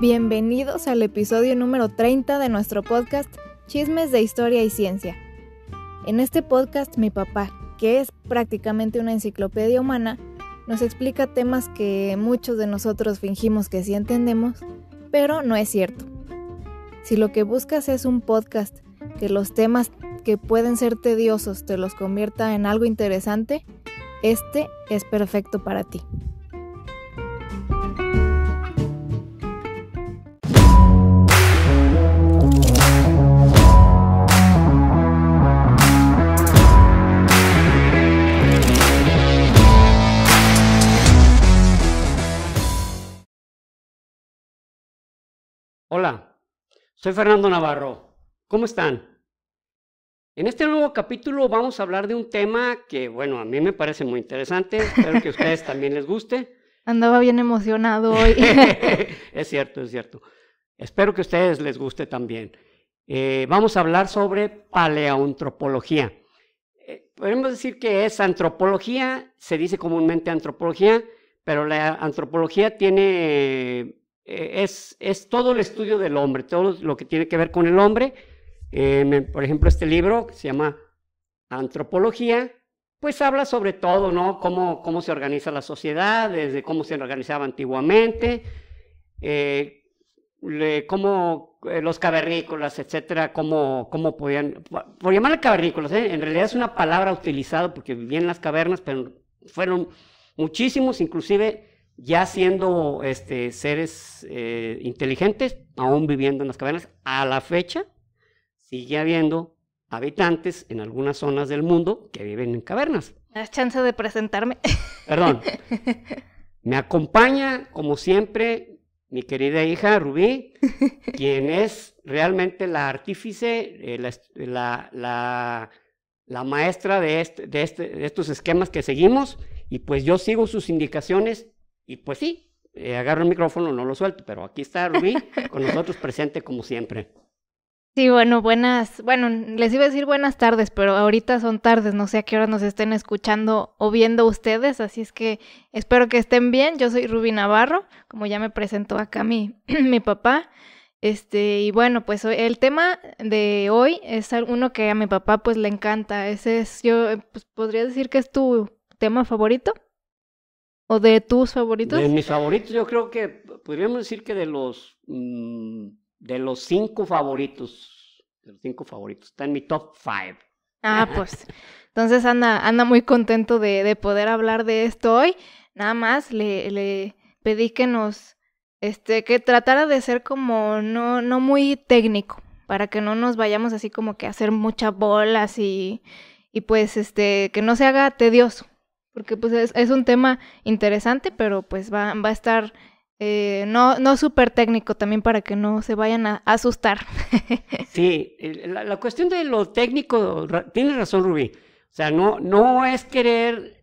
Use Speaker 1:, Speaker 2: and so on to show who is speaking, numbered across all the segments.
Speaker 1: Bienvenidos al episodio número 30 de nuestro podcast Chismes de Historia y Ciencia. En este podcast mi papá, que es prácticamente una enciclopedia humana, nos explica temas que muchos de nosotros fingimos que sí entendemos, pero no es cierto. Si lo que buscas es un podcast que los temas que pueden ser tediosos te los convierta en algo interesante, este es perfecto para ti.
Speaker 2: Hola, soy Fernando Navarro. ¿Cómo están? En este nuevo capítulo vamos a hablar de un tema que, bueno, a mí me parece muy interesante. Espero que a ustedes también les guste.
Speaker 1: Andaba bien emocionado hoy.
Speaker 2: Es cierto. Espero que a ustedes les guste también. Vamos a hablar sobre paleoantropología. Podemos decir que es antropología, se dice comúnmente antropología, pero la antropología tiene... Es todo el estudio del hombre, todo lo que tiene que ver con el hombre. Por ejemplo, este libro que se llama Antropología, pues habla sobre todo, ¿no? Cómo se organiza la sociedad, desde cómo se organizaba antiguamente, cómo los cavernícolas, etcétera, cómo podían, por llamarle cavernícolas, en realidad es una palabra utilizada porque vivían en las cavernas, pero fueron muchísimos, inclusive ya siendo seres inteligentes, aún viviendo en las cavernas. A la fecha sigue habiendo habitantes en algunas zonas del mundo que viven en cavernas.
Speaker 1: ¿Me das chance de presentarme?
Speaker 2: Perdón. Me acompaña, como siempre, mi querida hija Rubí, quien es realmente la artífice, la maestra de estos esquemas que seguimos, y pues yo sigo sus indicaciones. Y pues sí, agarro el micrófono, no lo suelto, pero aquí está Rubí con nosotros presente como siempre.
Speaker 1: Sí, bueno, les iba a decir buenas tardes, pero ahorita son tardes, no sé a qué hora nos estén escuchando o viendo ustedes, así es que espero que estén bien. Yo soy Rubí Navarro, como ya me presentó acá mi papá. Y bueno, pues el tema de hoy es uno que a mi papá pues le encanta. Ese es, pues podría decir que es tu tema favorito. ¿O de tus favoritos?
Speaker 2: De mis favoritos, yo creo que podríamos decir que de los 5 favoritos. Está en mi top 5.
Speaker 1: Ah, pues. Entonces anda muy contento de poder hablar de esto hoy. Nada más le pedí que que tratara de ser como no muy técnico, para que no nos vayamos así como que a hacer muchas bolas y pues que no se haga tedioso. Porque pues es un tema interesante, pero pues va a estar no súper técnico también para que no se vayan a asustar.
Speaker 2: Sí, la cuestión de lo técnico, tienes razón Rubí, o sea, no es querer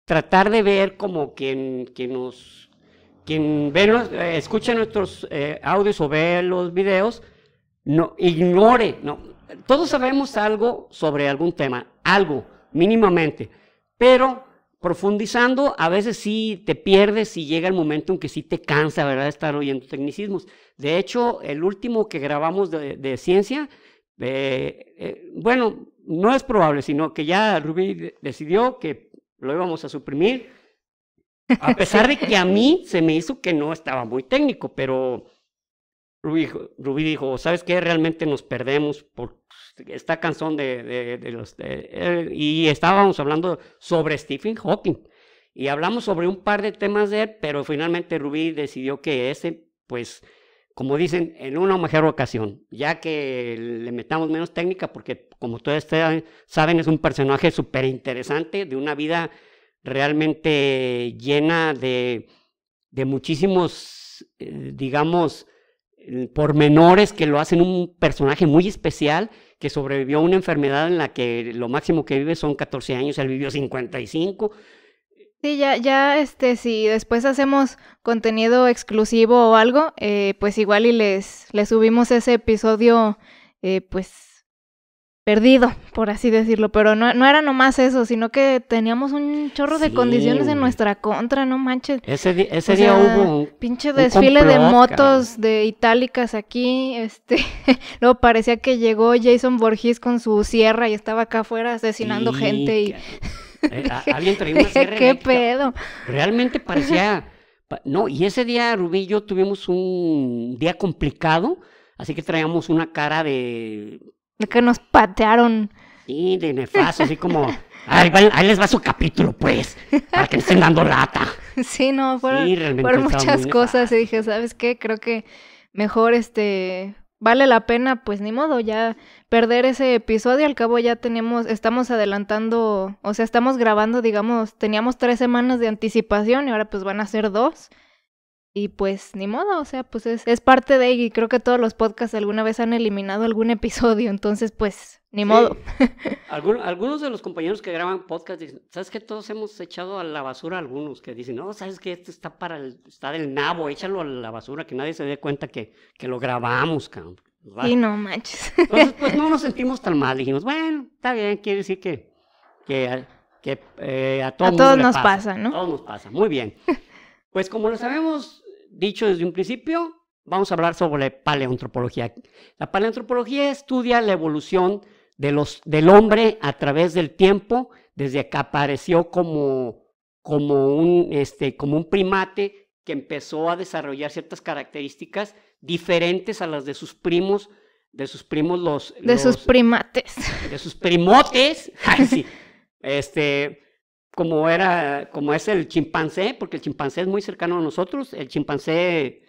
Speaker 2: tratar de ver como quien escucha nuestros audios o ve los videos, no ignore, no, todos sabemos algo sobre algún tema, algo, mínimamente. Pero profundizando, a veces sí te pierdes y llega el momento en que sí te cansa, ¿verdad?, estar oyendo tecnicismos. De hecho, el último que grabamos de ciencia, bueno, no es probable, sino que ya Rubí decidió que lo íbamos a suprimir, a pesar de que a mí se me hizo que no estaba muy técnico, pero Rubí dijo, ¿sabes qué? Realmente nos perdemos por esta canción y estábamos hablando sobre Stephen Hawking y hablamos sobre un par de temas de él, pero finalmente Rubí decidió que ese, pues, como dicen, en una mejor ocasión, ya que le metamos menos técnica, porque como ustedes saben, es un personaje súper interesante, de una vida realmente llena de muchísimos, digamos, pormenores que lo hacen un personaje muy especial, que sobrevivió a una enfermedad en la que lo máximo que vive son 14 años, él vivió 55.
Speaker 1: Sí, si después hacemos contenido exclusivo o algo, pues igual y les subimos ese episodio, pues perdido, por así decirlo, pero no era nomás eso, sino que teníamos un chorro de condiciones en nuestra contra, no manches.
Speaker 2: Ese día hubo un
Speaker 1: pinche desfile de
Speaker 2: complot,
Speaker 1: motos,
Speaker 2: cabrón.
Speaker 1: de itálicas aquí, luego parecía que llegó Jason Voorhees con su sierra y estaba acá afuera asesinando
Speaker 2: Sí,
Speaker 1: gente y...
Speaker 2: alguien traía una sierra
Speaker 1: ¿Qué
Speaker 2: eléctrica.
Speaker 1: pedo?
Speaker 2: Realmente parecía... No, y ese día Rubí y yo tuvimos un día complicado, así que traíamos una cara de...
Speaker 1: De que nos patearon.
Speaker 2: Sí, de nefasto, así como... Ahí les va su capítulo, pues, para que no estén dando lata.
Speaker 1: Sí, no, fueron,
Speaker 2: Sí, realmente
Speaker 1: fueron
Speaker 2: estaba
Speaker 1: muchas
Speaker 2: muy
Speaker 1: cosas
Speaker 2: nefasto.
Speaker 1: y dije, ¿sabes qué? Creo que mejor vale la pena, pues ni modo, ya perder ese episodio. Al cabo ya estamos adelantando, o sea, estamos grabando, digamos, teníamos 3 semanas de anticipación y ahora pues van a ser 2. Y pues ni modo, o sea, pues es parte de, y creo que todos los podcasts alguna vez han eliminado algún episodio, entonces pues ni
Speaker 2: Sí.
Speaker 1: modo.
Speaker 2: Algunos de los compañeros que graban podcast dicen, ¿sabes qué? Todos hemos echado a la basura algunos que dicen, no, ¿sabes qué? Esto está del nabo, échalo a la basura, que nadie se dé cuenta que lo grabamos, cabrón.
Speaker 1: Y no manches.
Speaker 2: Entonces, pues no nos sentimos tan mal, dijimos, bueno, está bien, quiere decir que a todo
Speaker 1: A
Speaker 2: mundo
Speaker 1: todos
Speaker 2: le
Speaker 1: nos
Speaker 2: pasa,
Speaker 1: pasa, ¿no?
Speaker 2: A todos nos pasa, muy bien. Pues como les habíamos dicho desde un principio, vamos a hablar sobre paleoantropología. La paleoantropología estudia la evolución del hombre a través del tiempo, desde que apareció como un primate que empezó a desarrollar ciertas características diferentes a las de sus primos,
Speaker 1: sus primates.
Speaker 2: de sus primotes, ay, sí, como es el chimpancé, porque el chimpancé es muy cercano a nosotros. El chimpancé,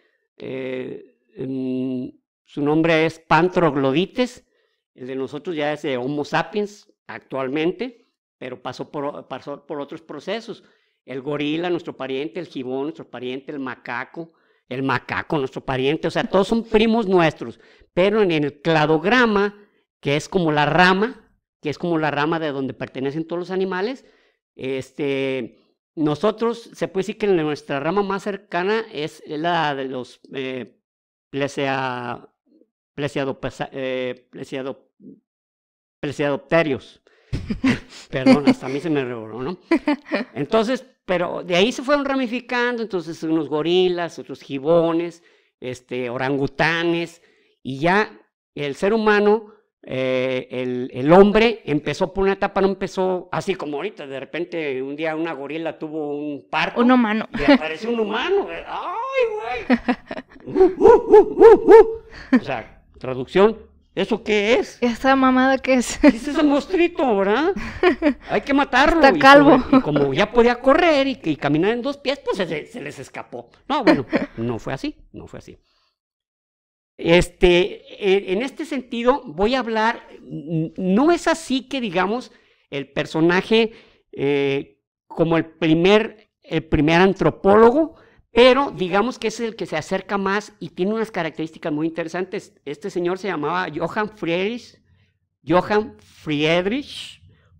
Speaker 2: su nombre es Pantroglodites, el de nosotros ya es de Homo sapiens actualmente, pero pasó por otros procesos. El gorila, nuestro pariente, el gibón, nuestro pariente, el macaco, nuestro pariente, o sea, todos son primos nuestros, pero en el cladograma, que es como la rama de donde pertenecen todos los animales, nosotros, se puede decir que nuestra rama más cercana es la de los plesiadopterios. Perdón, hasta a mí se me revoló, ¿no? Entonces, pero de ahí se fueron ramificando, entonces unos gorilas, otros gibones, orangutanes, y ya el ser humano, el hombre empezó por una etapa, no empezó así como ahorita, de repente un día una gorila tuvo un parto.
Speaker 1: Un humano.
Speaker 2: Y apareció un humano. ¡Ay, güey! O sea, traducción, ¿eso qué es?
Speaker 1: ¿Esta mamada qué es?
Speaker 2: ¿Qué es ese monstruito, verdad? Hay que matarlo.
Speaker 1: Está calvo.
Speaker 2: Y como ya podía correr y caminar en 2 pies, pues se les escapó. No, bueno, no fue así. En este sentido voy a hablar, no es así que digamos el personaje como el primer antropólogo, pero digamos que es el que se acerca más y tiene unas características muy interesantes. Este señor se llamaba Johann Friedrich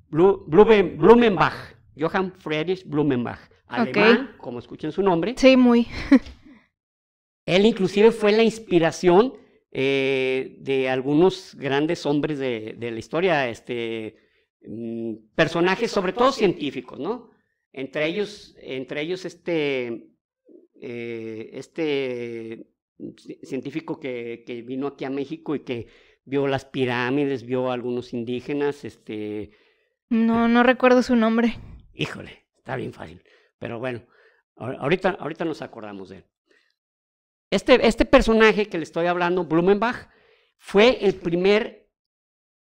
Speaker 2: Blumenbach. Johann Friedrich Blumenbach, alemán, okay, como escuchen su nombre.
Speaker 1: Sí, muy.
Speaker 2: Él inclusive fue la inspiración de algunos grandes hombres de la historia, personajes, sobre todo científicos, ¿no? Entre ellos científico que vino aquí a México y que vio las pirámides, vio a algunos indígenas,
Speaker 1: No recuerdo su nombre.
Speaker 2: Híjole, está bien fácil, pero bueno, ahorita nos acordamos de él. Este personaje que le estoy hablando, Blumenbach, fue el primer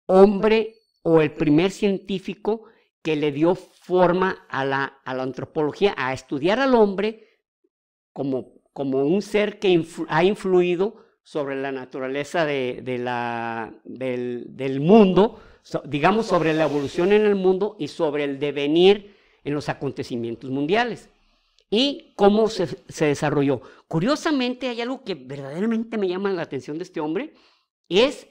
Speaker 2: hombre o el primer científico que le dio forma a la antropología, a estudiar al hombre como un ser que ha influido sobre la naturaleza del mundo, digamos sobre la evolución en el mundo y sobre el devenir en los acontecimientos mundiales. Y cómo se desarrolló. Curiosamente, hay algo que verdaderamente me llama la atención de este hombre, es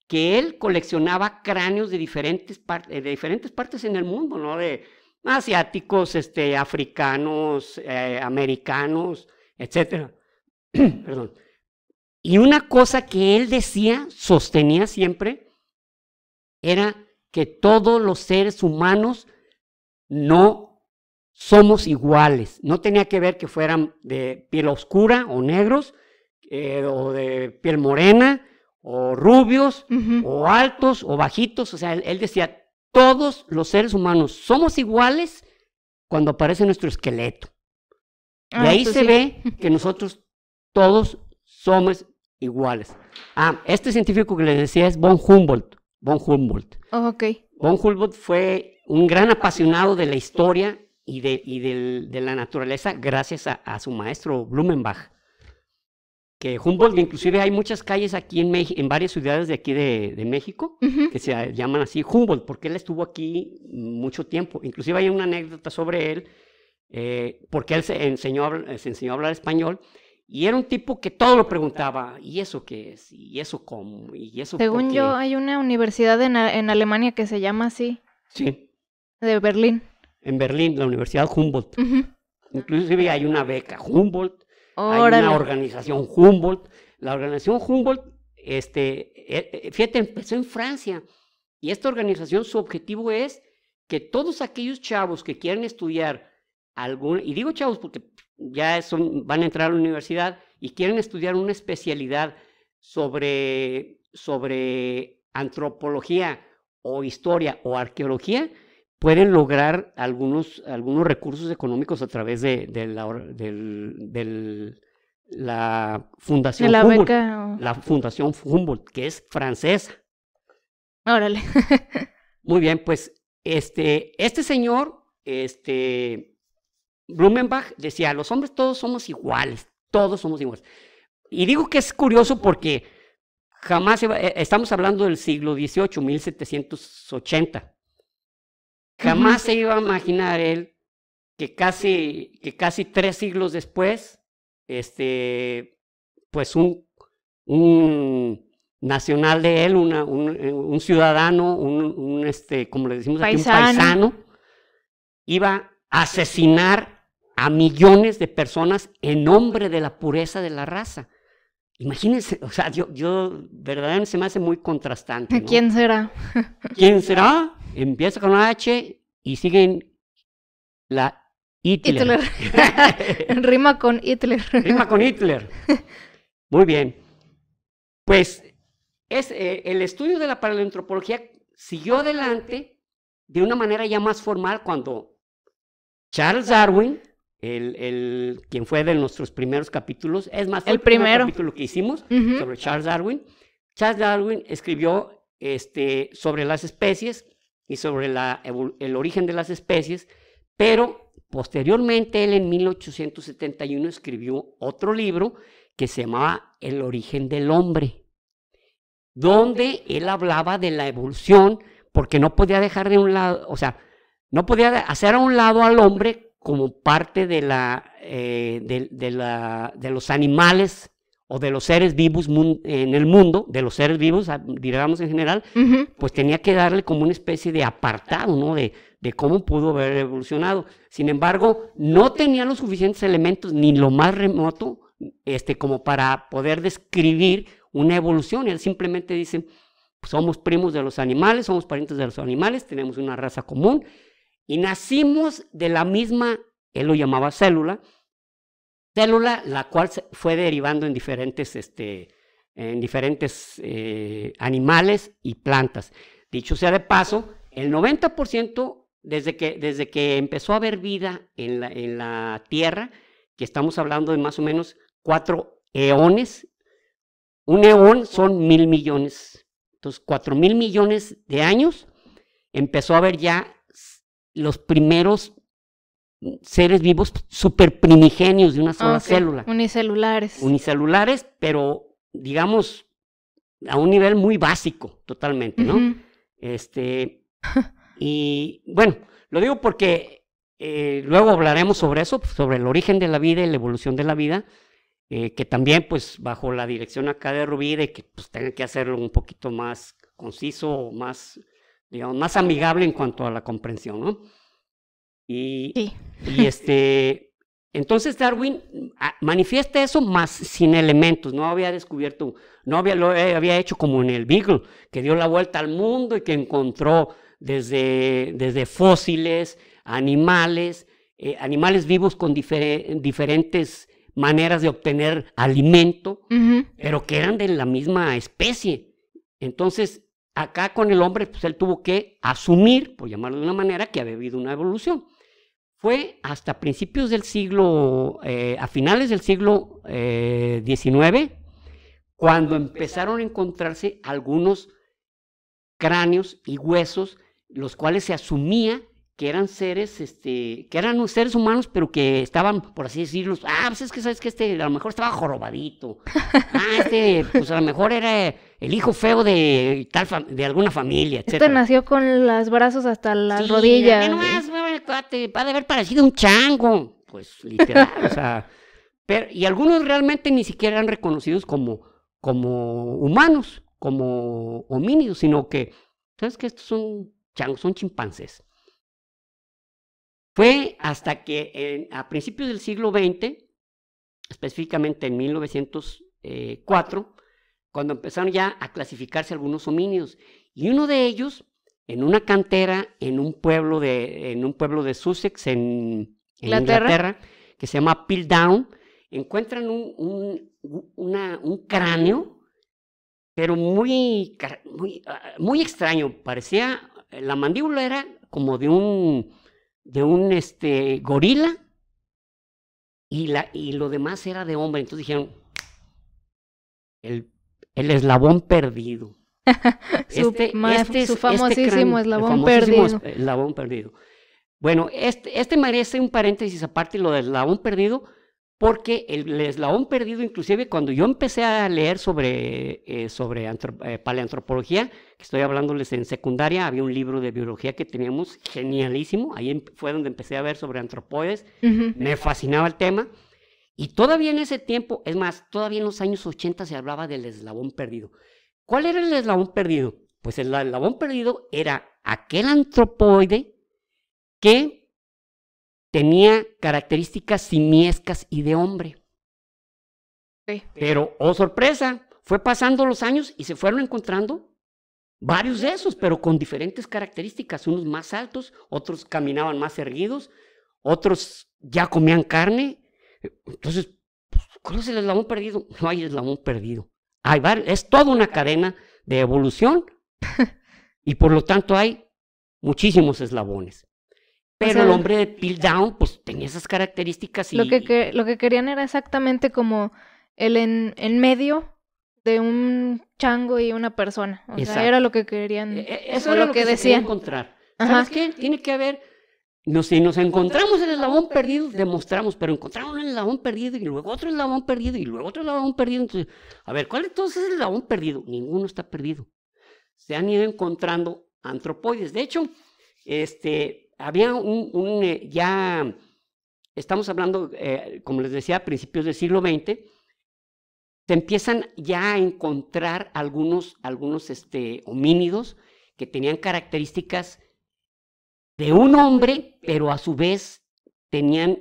Speaker 2: que él coleccionaba cráneos de diferentes partes en el mundo, ¿no? De asiáticos, africanos, americanos, etc. Perdón. Y una cosa que él sostenía siempre, era que todos los seres humanos no somos iguales. No tenía que ver que fueran de piel oscura o negros, o de piel morena, o rubios, o altos, o bajitos. O sea, él decía, todos los seres humanos somos iguales cuando aparece nuestro esqueleto. De ahí se ve que nosotros todos somos iguales. Este científico que les decía es von Humboldt. Von Humboldt. Von Humboldt fue un gran apasionado de la historia y de la naturaleza gracias a su maestro Blumenbach. Que Humboldt, inclusive hay muchas calles aquí en varias ciudades de aquí de México que se llaman así Humboldt, porque él estuvo aquí mucho tiempo. Inclusive hay una anécdota sobre él, porque él se enseñó a hablar español, y era un tipo que todo lo preguntaba, ¿y eso qué es? ¿Y eso cómo? ¿Y eso
Speaker 1: Según yo, hay una universidad en Alemania que se llama así.
Speaker 2: Sí.
Speaker 1: De Berlín.
Speaker 2: En Berlín, la Universidad Humboldt. Inclusive hay una beca Humboldt.
Speaker 1: Órale.
Speaker 2: Hay una organización Humboldt. La organización Humboldt, fíjate, empezó en Francia. Y esta organización, su objetivo es que todos aquellos chavos que quieren estudiar y digo chavos porque ya van a entrar a la universidad y quieren estudiar una especialidad sobre antropología o historia o arqueología, pueden lograr algunos recursos económicos a través de la Fundación Humboldt, beca, la Fundación Humboldt, que es francesa.
Speaker 1: Órale.
Speaker 2: Muy bien, pues este señor, Blumenbach decía, los hombres todos somos iguales, todos somos iguales. Y digo que es curioso porque jamás, estamos hablando del siglo XVIII, 1780. Jamás se iba a imaginar él que casi 3 siglos después, pues un nacional de él, un ciudadano, como le decimos aquí, un paisano, iba a asesinar a millones de personas en nombre de la pureza de la raza. Imagínense, o sea, yo verdaderamente se me hace muy contrastante, ¿no?
Speaker 1: ¿Quién será?
Speaker 2: ¿Quién será? Empieza con H y siguen la Hitler.
Speaker 1: Rima con Hitler.
Speaker 2: Rima con Hitler. Muy bien. Pues el estudio de la paleoantropología siguió adelante de una manera ya más formal cuando Charles Darwin, quien fue de nuestros primeros capítulos, es más, fue el primer capítulo que hicimos sobre Charles Darwin. Charles Darwin escribió sobre las especies y sobre el origen de las especies, pero posteriormente él en 1871 escribió otro libro que se llamaba El origen del hombre, donde él hablaba de la evolución, porque no podía dejar de un lado, o sea, no podía hacer a un lado al hombre como parte de los animales o de los seres vivos en el mundo, de los seres vivos, digamos en general, pues tenía que darle como una especie de apartado, ¿no? De cómo pudo haber evolucionado. Sin embargo, no tenía los suficientes elementos, ni lo más remoto, como para poder describir una evolución. Él simplemente dice, pues somos primos de los animales, somos parientes de los animales, tenemos una raza común, y nacimos de la misma, él lo llamaba célula, la cual fue derivando en diferentes animales y plantas. Dicho sea de paso, el 90%, desde que empezó a haber vida en la Tierra, que estamos hablando de más o menos 4 eones, un eón son 1,000 millones, entonces 4,000 millones de años, empezó a haber ya los primeros seres vivos super primigenios de una sola célula. Unicelulares, pero digamos a un nivel muy básico totalmente, ¿no? Y bueno, lo digo porque luego hablaremos sobre eso, sobre el origen de la vida y la evolución de la vida, que también pues bajo la dirección acá de Rubí, de que pues tengan que hacerlo un poquito más conciso, más, digamos, más amigable en cuanto a la comprensión, ¿no? Y Entonces Darwin manifiesta eso más sin elementos, no había descubierto, lo había hecho como en el Beagle, que dio la vuelta al mundo y que encontró desde fósiles, animales vivos con diferentes maneras de obtener alimento, pero que eran de la misma especie. Entonces, acá con el hombre, pues él tuvo que asumir, por llamarlo de una manera, que había habido una evolución. Fue hasta principios del siglo, a finales del siglo XIX, cuando empezaron a encontrarse algunos cráneos y huesos, los cuales se asumía que eran seres, que eran seres humanos, pero que estaban, por así decirlo, pues es que sabes que a lo mejor estaba jorobadito, pues a lo mejor era el hijo feo de alguna familia, etc.
Speaker 1: Nació con los brazos hasta las rodillas.
Speaker 2: Nomás, va de haber parecido un chango, pues literal, o sea, y algunos realmente ni siquiera eran reconocidos como humanos, como homínidos, sino que, ¿sabes qué? Estos son changos, son chimpancés. Fue hasta que a principios del siglo XX, específicamente en 1904, cuando empezaron ya a clasificarse algunos homínidos. Y uno de ellos, en una cantera, en un pueblo de Sussex, en Inglaterra, que se llama Piltdown, encuentran un cráneo, pero muy extraño. Parecía, la mandíbula era como de un gorila, y lo demás era de hombre. Entonces dijeron, el eslabón perdido.
Speaker 1: Su famosísimo eslabón perdido.
Speaker 2: Bueno, merece un paréntesis aparte, lo del eslabón perdido, porque el eslabón perdido, inclusive cuando yo empecé a leer sobre paleantropología, que estoy hablándoles en secundaria, había un libro de biología que teníamos genialísimo, ahí fue donde empecé a ver sobre antropoides, me fascinaba el tema, y todavía en ese tiempo, es más, todavía en los años 80 se hablaba del eslabón perdido. ¿Cuál era el eslabón perdido? Pues el eslabón perdido era aquel antropoide que tenía características simiescas y de hombre. Sí. Pero, oh sorpresa, fue pasando los años y se fueron encontrando varios de esos, pero con diferentes características, unos más altos, otros caminaban más erguidos, otros ya comían carne. Entonces, ¿cuál es el eslabón perdido? No hay eslabón perdido. Es toda una cadena de evolución y por lo tanto hay muchísimos eslabones. Pero el hombre de Piltdown, pues tenía esas características.
Speaker 1: Lo que querían era exactamente como el en medio de un chango y una persona. O sea, era lo que querían.
Speaker 2: Eso era lo que decían. Encontrar. ¿Sabes qué? Tiene que haber. Si nos encontramos el eslabón perdido, demostramos, pero encontramos un eslabón perdido y luego otro eslabón perdido y luego otro eslabón perdido. Entonces, a ver, ¿cuál entonces es el eslabón perdido? Ninguno está perdido. Se han ido encontrando antropoides. De hecho, había ya estamos hablando, como les decía, a principios del siglo XX, se empiezan ya a encontrar algunos homínidos que tenían características de un hombre, pero a su vez tenían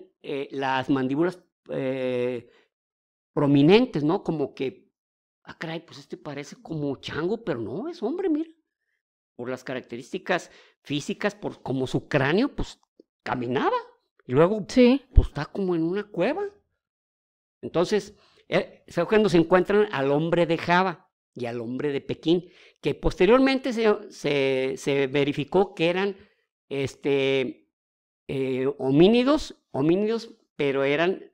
Speaker 2: las mandíbulas prominentes, ¿no? Como que, caray, pues parece como chango, pero no, es hombre, mira. Por las características físicas, como su cráneo, pues caminaba. Y luego, pues está como en una cueva. Entonces, cuando se encuentran al hombre de Java y al hombre de Pekín, que posteriormente se verificó que eran homínidos, pero eran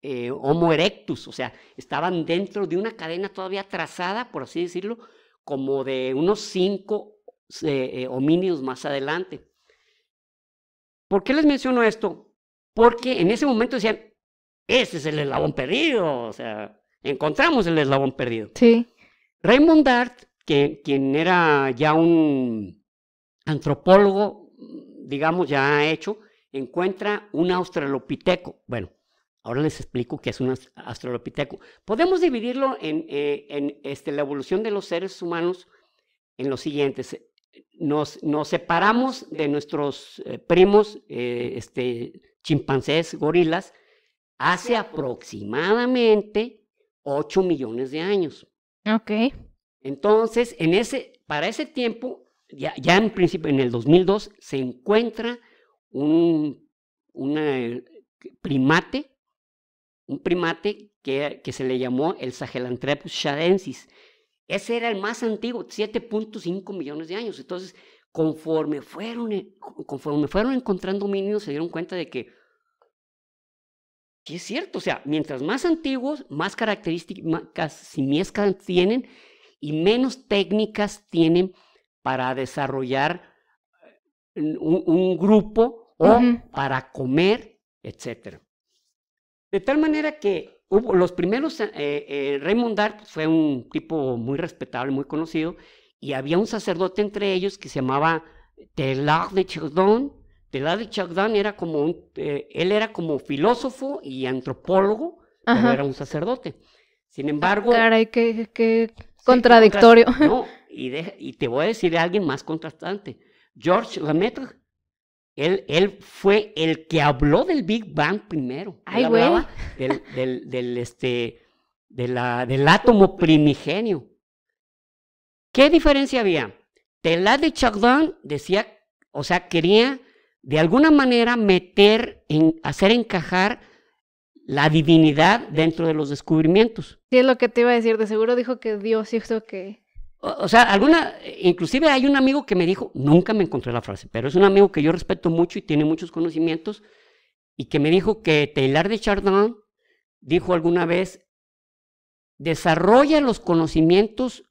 Speaker 2: Homo erectus, o sea, estaban dentro de una cadena todavía trazada, por así decirlo, como de unos 5 homínidos más adelante. ¿Por qué les menciono esto? Porque en ese momento decían, ese es el eslabón perdido, o sea, encontramos el eslabón perdido.
Speaker 1: Sí.
Speaker 2: Raymond Dart, quien era ya un antropólogo, digamos, ya hecho, encuentra un australopiteco. Bueno, ahora les explico qué es un australopiteco. Podemos dividirlo en la evolución de los seres humanos en lo siguiente. Nos separamos de nuestros primos chimpancés, gorilas, hace aproximadamente 8 millones de años.
Speaker 1: Ok.
Speaker 2: Entonces, para ese tiempo, ya en principio, en el 2002, se encuentra un primate que se le llamó el Sahelanthropus shadensis. Ese era el más antiguo, 7.5 millones de años. Entonces, conforme fueron encontrando homínidos, se dieron cuenta de que es cierto, o sea, mientras más antiguos, más características simiescas tienen y menos técnicas tienen para desarrollar un grupo o para comer, etc. De tal manera que los primeros, Raymond Dart fue un tipo muy respetable, muy conocido, y había un sacerdote entre ellos que se llamaba Teilhard de Chardin. Teilhard de Chardin era él era como filósofo y antropólogo, pero era un sacerdote. Sin embargo...
Speaker 1: Caray, qué contradictorio.
Speaker 2: No, y te voy a decir a alguien más contrastante. Georges Lemaitre, él fue el que habló del Big Bang primero.
Speaker 1: Ay,
Speaker 2: él hablaba del átomo primigenio. ¿Qué diferencia había? Teilhard de Chardin decía, o sea, quería de alguna manera hacer encajar la divinidad dentro de los descubrimientos.
Speaker 1: Sí, es lo que te iba a decir, de seguro dijo que Dios hizo que...
Speaker 2: O sea, inclusive hay un amigo que me dijo, nunca me encontré la frase, pero es un amigo que yo respeto mucho y tiene muchos conocimientos, y que me dijo que Teilhard de Chardin dijo alguna vez, desarrolla los conocimientos,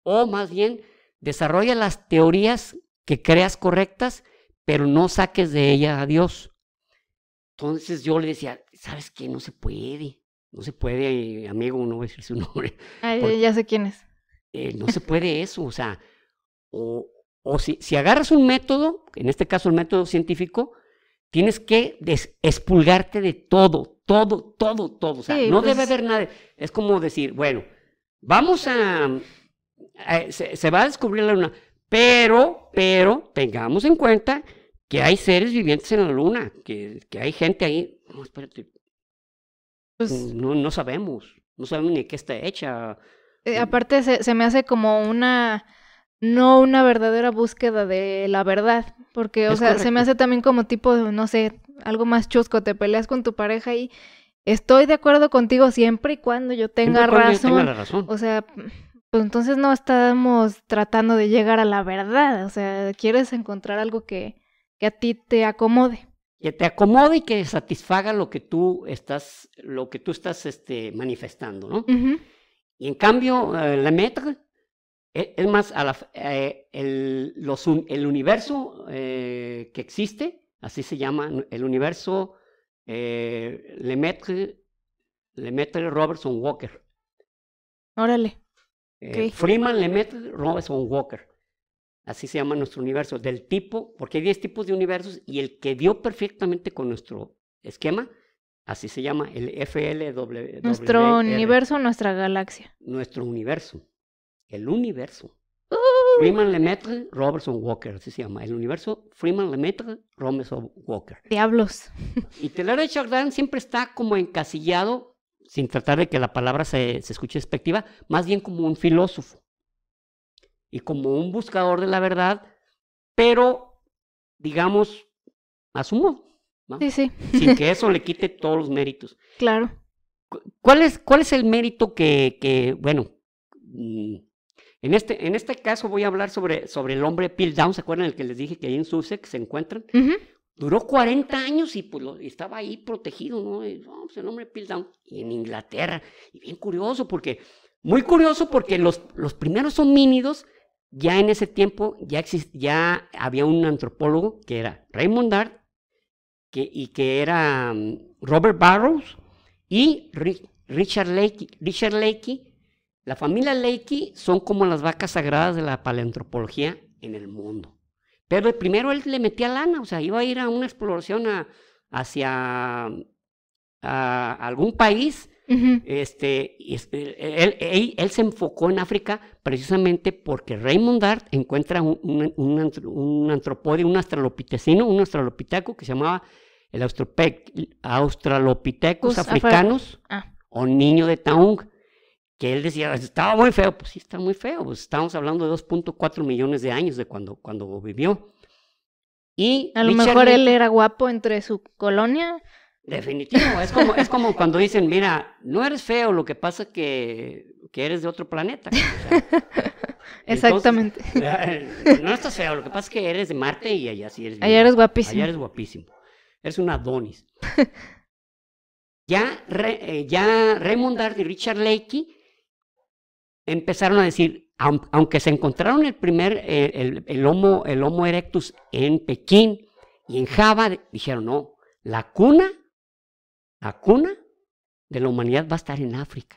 Speaker 2: o más bien, desarrolla las teorías que creas correctas, pero no saques de ella a Dios. Entonces yo le decía, ¿sabes qué? No se puede, amigo, no voy a decir su nombre.
Speaker 1: Ya sé quién es.
Speaker 2: No se puede eso, o sea, o si agarras un método, en este caso el método científico, tienes que expulgarte de todo, o sea,
Speaker 1: sí,
Speaker 2: no debe haber nada, es como decir, bueno, vamos se va a descubrir la luna, pero tengamos en cuenta que hay seres vivientes en la luna, que hay gente ahí, no, espérate, pues, no sabemos ni qué está hecha.
Speaker 1: Aparte se me hace como no una verdadera búsqueda de la verdad, porque, o sea, correcto. Se me hace también como tipo, no sé, algo más chusco, te peleas con tu pareja y estoy de acuerdo contigo siempre y cuando yo tenga razón. O sea, pues entonces no estamos tratando de llegar a la verdad, o sea, quieres encontrar algo que a ti te acomode.
Speaker 2: Que te acomode y que satisfaga lo que tú estás manifestando, ¿no? Y en cambio, Lemaitre es más, el universo que existe, así se llama, el universo Lemaitre Robertson Walker.
Speaker 1: Órale. Okay.
Speaker 2: Freeman Lemaitre Robertson Walker. Así se llama nuestro universo, del tipo, porque hay 10 tipos de universos y el que dio perfectamente con nuestro esquema, así se llama el FLW.
Speaker 1: Nuestro universo, nuestra galaxia.
Speaker 2: Nuestro universo. El universo. Freeman Lemaitre Robertson Walker, así se llama. El universo Freeman Lemaitre Robertson Walker.
Speaker 1: Diablos.
Speaker 2: Y Teilhard de Chardin siempre está como encasillado, sin tratar de que la palabra se escuche despectiva, más bien como un filósofo. Y como un buscador de la verdad, pero, digamos, a su modo, ¿no?
Speaker 1: Sí, sí.
Speaker 2: Sin que eso le quite todos los méritos.
Speaker 1: Claro.
Speaker 2: ¿Cuál es el mérito bueno, en este caso voy a hablar sobre el hombre Piltdown, ¿se acuerdan el que les dije que ahí en Sussex se encuentran? Duró 40 años y pues estaba ahí protegido, ¿no? Pues el hombre Piltdown, y en Inglaterra, y bien curioso porque los primeros homínidos, ya en ese tiempo, ya había un antropólogo que era Raymond Dart, que era Robert Burroughs y Richard Leakey. La familia Leakey son como las vacas sagradas de la paleoantropología en el mundo. Pero primero él le metía lana, o sea, iba a ir a una exploración hacia algún país. Él se enfocó en África precisamente porque Raymond Dart encuentra un antropóide, un australopitecino, un australopiteco que se llamaba el Australopithecus
Speaker 1: Pues,
Speaker 2: africanus
Speaker 1: Ah,
Speaker 2: o niño de Taung, que él decía, estaba muy feo. Pues sí, está muy feo. Pues estamos hablando de 2.4 millones de años de cuando vivió. Y
Speaker 1: a lo
Speaker 2: Richard
Speaker 1: mejor él
Speaker 2: Leakey,
Speaker 1: era guapo entre su colonia.
Speaker 2: definitivo, es como cuando dicen, mira, no eres feo, lo que pasa es que eres de otro planeta. O sea,
Speaker 1: Exactamente.
Speaker 2: entonces, no estás feo, lo que pasa es que eres de Marte y allá sí eres bien
Speaker 1: Allá eres
Speaker 2: guapo.
Speaker 1: guapísimo.
Speaker 2: Allá eres guapísimo. Eres un Adonis. Ya Raymond Dart y Richard Leakey empezaron a decir, aunque se encontraron el Homo erectus en Pekín y en Java, dijeron, no, la cuna de la humanidad va a estar en África.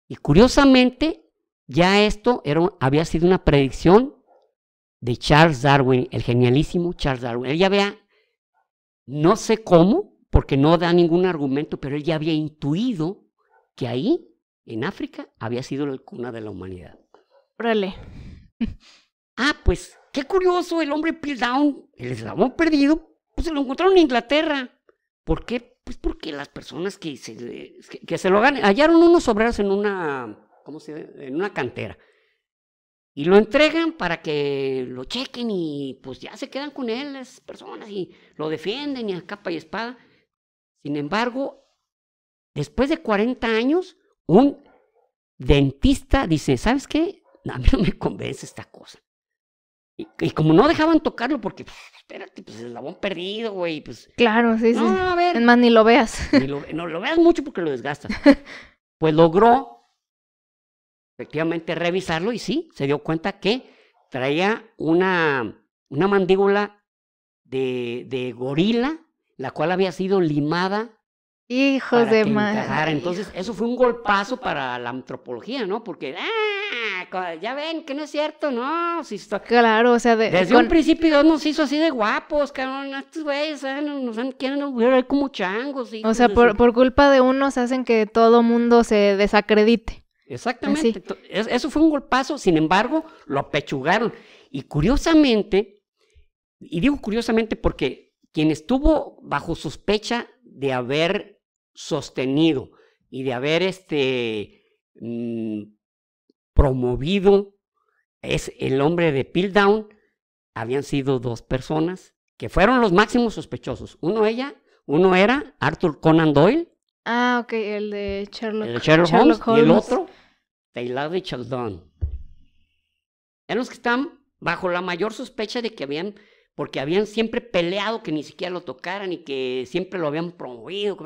Speaker 2: Y curiosamente, ya esto había sido una predicción de Charles Darwin, el genialísimo Charles Darwin. Él ya había, no sé cómo, porque no da ningún argumento, pero él ya había intuido que ahí, en África, había sido la cuna de la humanidad.
Speaker 1: Órale.
Speaker 2: Pues, qué curioso, el hombre Piltdown, el eslabón perdido, pues se lo encontraron en Inglaterra. ¿Por qué? Pues porque las personas que se lo ganan, hallaron unos obreros en una cantera. Y lo entregan para que lo chequen y pues ya se quedan con él las personas y lo defienden y a capa y espada. Sin embargo, después de 40 años, un dentista dice, ¿sabes qué? A mí no me convence esta cosa. Y como no dejaban tocarlo porque, espérate, pues el eslabón perdido, güey, pues...
Speaker 1: Claro, sí, sí.
Speaker 2: No, a ver.
Speaker 1: Es más, ni lo veas.
Speaker 2: No lo veas mucho porque lo desgastas. Pues logró, efectivamente, revisarlo y sí, se dio cuenta que traía una mandíbula de gorila, la cual había sido limada
Speaker 1: Hijos
Speaker 2: para
Speaker 1: de
Speaker 2: que
Speaker 1: madre.
Speaker 2: encajara. Entonces, eso fue un golpazo para la antropología, ¿no? Porque, ya ven que no es cierto, ¿no? Si está...
Speaker 1: Claro, o sea,
Speaker 2: Desde un principio Dios nos hizo así de guapos, cabrón. Estos güeyes quieren ver como changos.
Speaker 1: O sea, por culpa de unos hacen que todo mundo se desacredite.
Speaker 2: Exactamente. Eso fue un golpazo, sin embargo, lo apechugaron. Y curiosamente, y digo curiosamente porque quien estuvo bajo sospecha de haber sostenido y de haber promovido es el hombre de Piltdown, habían sido dos personas que fueron los máximos sospechosos. Uno era Arthur Conan Doyle.
Speaker 1: Ah, ok, el de
Speaker 2: Sherlock Holmes. Y el otro, Teilhard de Chardin. Eran los que están bajo la mayor sospecha de que porque habían siempre peleado que ni siquiera lo tocaran y que siempre lo habían promovido.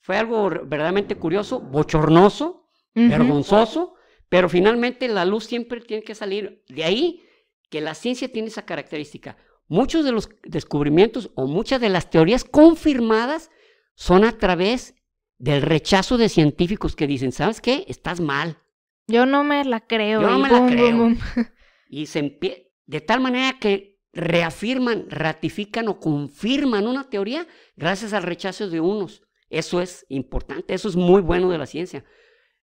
Speaker 2: Fue algo verdaderamente curioso, bochornoso, vergonzoso, pero finalmente la luz siempre tiene que salir. De ahí que la ciencia tiene esa característica. Muchos de los descubrimientos o muchas de las teorías confirmadas son a través del rechazo de científicos que dicen, ¿sabes qué? Estás mal.
Speaker 1: Yo no me la creo.
Speaker 2: Yo no me la creo. Y de tal manera que reafirman, ratifican o confirman una teoría gracias al rechazo de unos. Eso es importante, eso es muy bueno de la ciencia.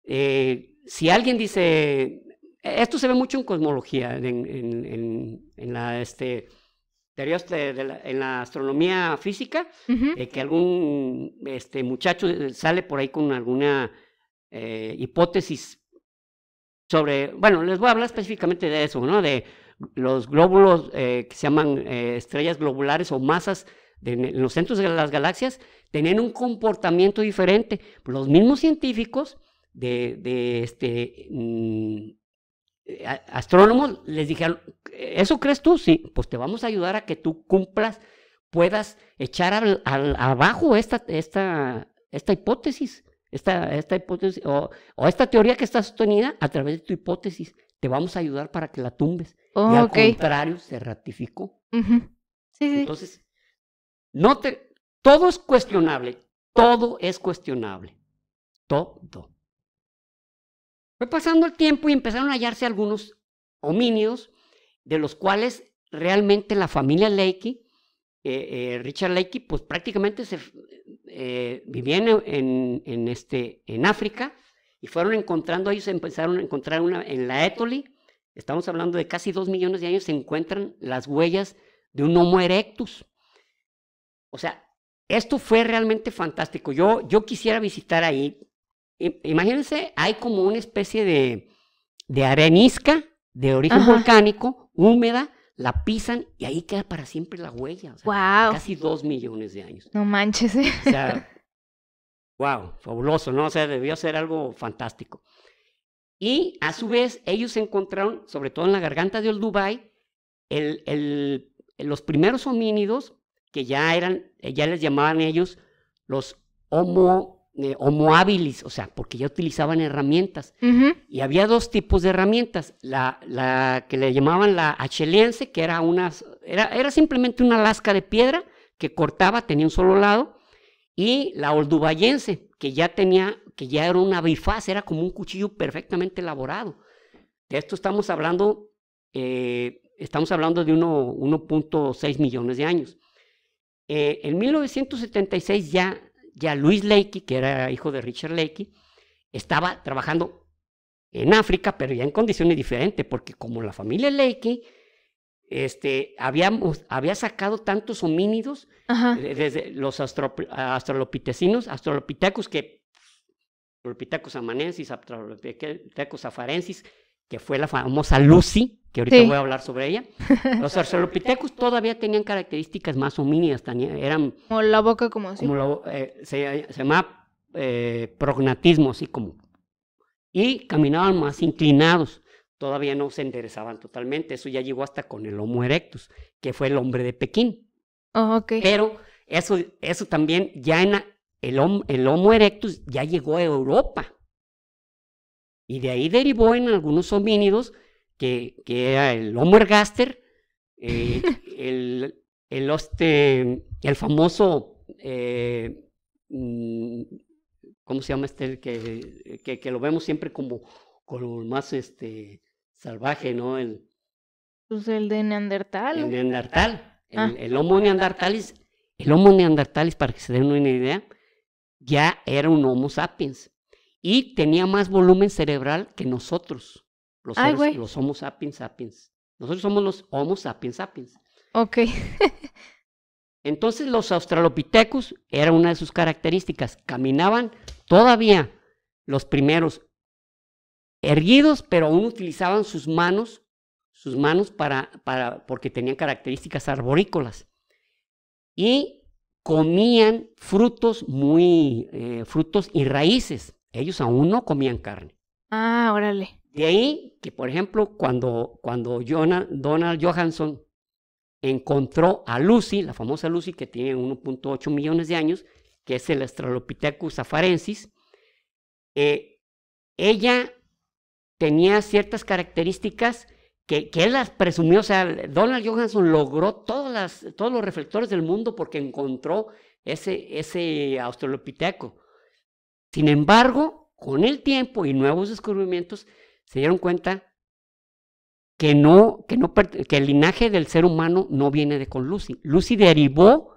Speaker 2: Si alguien dice, esto se ve mucho en cosmología, en la teorías en la astronomía física, que algún muchacho sale por ahí con alguna hipótesis sobre, bueno, les voy a hablar específicamente de eso, ¿no? De los glóbulos que se llaman estrellas globulares o masas en los centros de las galaxias tenían un comportamiento diferente. Los mismos científicos astrónomos les dijeron, ¿eso crees tú? Sí, pues te vamos a ayudar a que tú puedas echar abajo esta hipótesis, esta hipótesis o esta teoría que está sostenida a través de tu hipótesis. Te vamos a ayudar para que la tumbes. Y al contrario, se ratificó.
Speaker 1: Sí.
Speaker 2: Entonces, todo es cuestionable. Todo es cuestionable. Todo. Fue pasando el tiempo y empezaron a hallarse algunos homínidos, de los cuales realmente la familia Leakey, Richard Leakey, pues prácticamente vivían en África y fueron encontrando, ellos empezaron a encontrar en la Étoli, estamos hablando de casi 2 millones de años, se encuentran las huellas de un Homo erectus. O sea, esto fue realmente fantástico. Yo quisiera visitar ahí. Imagínense, hay como una especie de arenisca de origen volcánico, húmeda, la pisan y ahí queda para siempre la huella. O sea, casi 2 millones de años.
Speaker 1: No manches.
Speaker 2: O sea, wow, fabuloso, ¿no? O sea, debió ser algo fantástico. Y a su vez, ellos encontraron, sobre todo en la garganta de Olduvai, los primeros homínidos que ya les llamaban ellos los Homo habilis, o sea, porque ya utilizaban herramientas. Y había 2 tipos de herramientas, la que le llamaban la acheliense, que era simplemente una lasca de piedra que cortaba, tenía un solo lado, y la olduvayense, que ya era una bifaz, era como un cuchillo perfectamente elaborado. De esto estamos hablando de 1.6 millones de años. En 1976 ya Louis Leakey, que era hijo de Richard Leakey, estaba trabajando en África, pero ya en condiciones diferentes, porque como la familia Leakey había sacado tantos homínidos, desde los australopitecus, que Australopithecus amanensis, Australopithecus afarensis, que fue la famosa Lucy, que ahorita voy a hablar sobre ella. Los Australopithecus todavía tenían características más homínidas, eran...
Speaker 1: Como la boca, como así.
Speaker 2: Se llama prognatismo, así como... Y caminaban más inclinados, todavía no se enderezaban totalmente, eso ya llegó hasta con el Homo erectus, que fue el hombre de Pekín. Pero eso también, ya el Homo erectus ya llegó a Europa. Y de ahí derivó en algunos homínidos, que era el Homo ergaster, el famoso, ¿cómo se llama que lo vemos siempre como más salvaje, ¿no?
Speaker 1: Pues el de Neandertal.
Speaker 2: El Neandertal, el Homo neandertalis. El Homo neandertalis, para que se den una idea, ya era un Homo sapiens. Y tenía más volumen cerebral que nosotros, los Homo sapiens sapiens. Nosotros somos los Homo sapiens sapiens. Entonces los Australopithecus era una de sus características. Caminaban todavía los primeros erguidos, pero aún utilizaban sus manos porque tenían características arborícolas. Y comían frutos frutos y raíces. Ellos aún no comían carne.
Speaker 1: Órale.
Speaker 2: De ahí que, por ejemplo, cuando Donald Johanson encontró a Lucy, la famosa Lucy, que tiene 1.8 millones de años, que es el Australopithecus afarensis, ella tenía ciertas características que él las presumió. O sea, Donald Johanson logró todos los reflectores del mundo porque encontró ese Australopithecus. Sin embargo, con el tiempo y nuevos descubrimientos, se dieron cuenta que el linaje del ser humano no viene con Lucy. Lucy derivó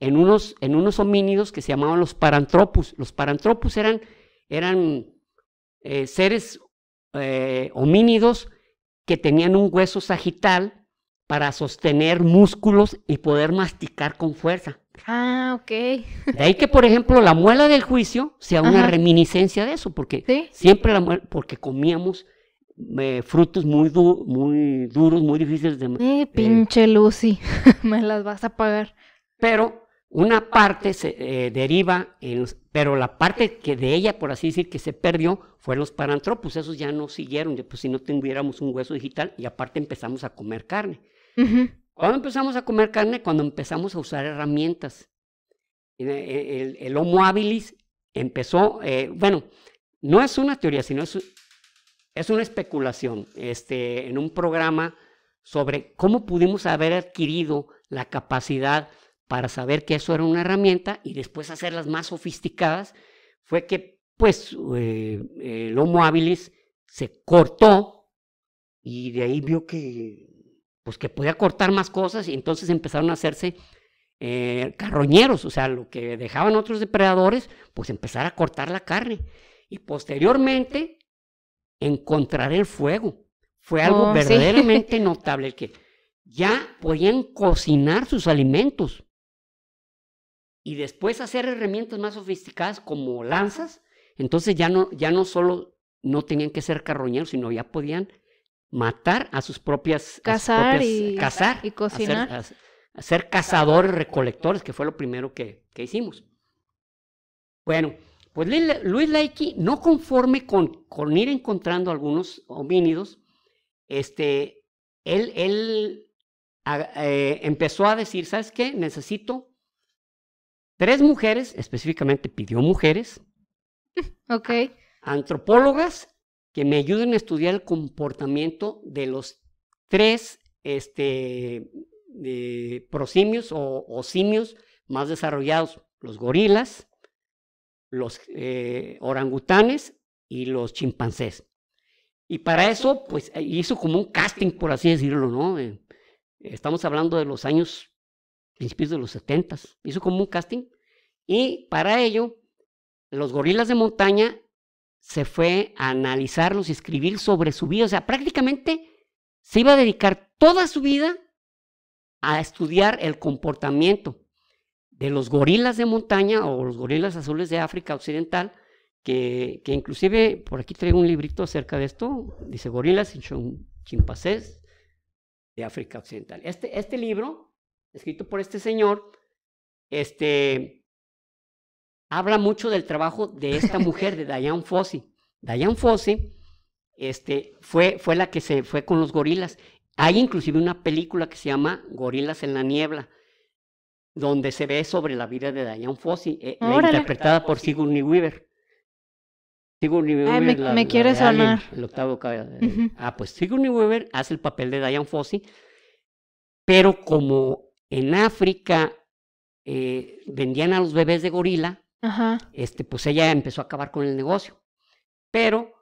Speaker 2: en unos homínidos que se llamaban los Paranthropus. Los Paranthropus eran seres homínidos que tenían un hueso sagital para sostener músculos y poder masticar con fuerza. De ahí que, por ejemplo, la muela del juicio sea una reminiscencia de eso, porque siempre porque comíamos frutos muy duros, muy difíciles de...
Speaker 1: pinche Lucy, me las vas a pagar.
Speaker 2: Pero una parte se deriva, pero la parte que de ella, por así decir, que se perdió, fue los Paranthropus. Esos ya no siguieron, pues si no tuviéramos un hueso digital, y aparte empezamos a comer carne. ¿Cuándo empezamos a comer carne? Cuando empezamos a usar herramientas. El Homo habilis empezó, no es una teoría, sino es una especulación, en un programa sobre cómo pudimos haber adquirido la capacidad para saber que eso era una herramienta y después hacerlas más sofisticadas. Fue que, pues, el Homo habilis se cortó y de ahí vio que podía cortar más cosas, y entonces empezaron a hacerse carroñeros, o sea, lo que dejaban otros depredadores, pues empezar a cortar la carne. Y posteriormente, encontrar el fuego. Fue algo verdaderamente notable, el que ya podían cocinar sus alimentos. y después hacer herramientas más sofisticadas como lanzas. Entonces ya no solo no tenían que ser carroñeros, sino ya podían matar a sus propias...
Speaker 1: Cazar
Speaker 2: cazar,
Speaker 1: y cocinar.
Speaker 2: ser cazadores, recolectores, que fue lo primero que hicimos. Bueno, pues Louis Leakey, no conforme con ir encontrando algunos homínidos, él empezó a decir, ¿sabes qué? Necesito 3 mujeres, específicamente pidió mujeres,
Speaker 1: Ok.
Speaker 2: antropólogas, que me ayuden a estudiar el comportamiento de los 3 prosimios o simios más desarrollados, los gorilas, los orangutanes y los chimpancés. Y para eso, pues hizo como un casting, por así decirlo, ¿no? Estamos hablando de los años, principios de los 70. Hizo como un casting y para ello, los gorilas de montaña se fue a analizarlos y escribir sobre su vida. O sea, prácticamente se iba a dedicar toda su vida a estudiar el comportamiento de los gorilas de montaña o los gorilas azules de África Occidental, que inclusive por aquí traigo un librito acerca de esto, dice gorilas y chimpancés de África Occidental. Este libro, escrito por este señor, habla mucho del trabajo de esta mujer, de Dian Fossey. Dian Fossey fue la que se fue con los gorilas. Hay inclusive una película que se llama Gorilas en la Niebla, donde se ve sobre la vida de Dian Fossey, interpretada por Sigourney Weaver. Sigourney Weaver,
Speaker 1: me quiere sonar.
Speaker 2: El octavo. Pues Sigourney Weaver hace el papel de Dian Fossey, pero como en África vendían a los bebés de gorila,
Speaker 1: Ajá.
Speaker 2: Pues ella empezó a acabar con el negocio, pero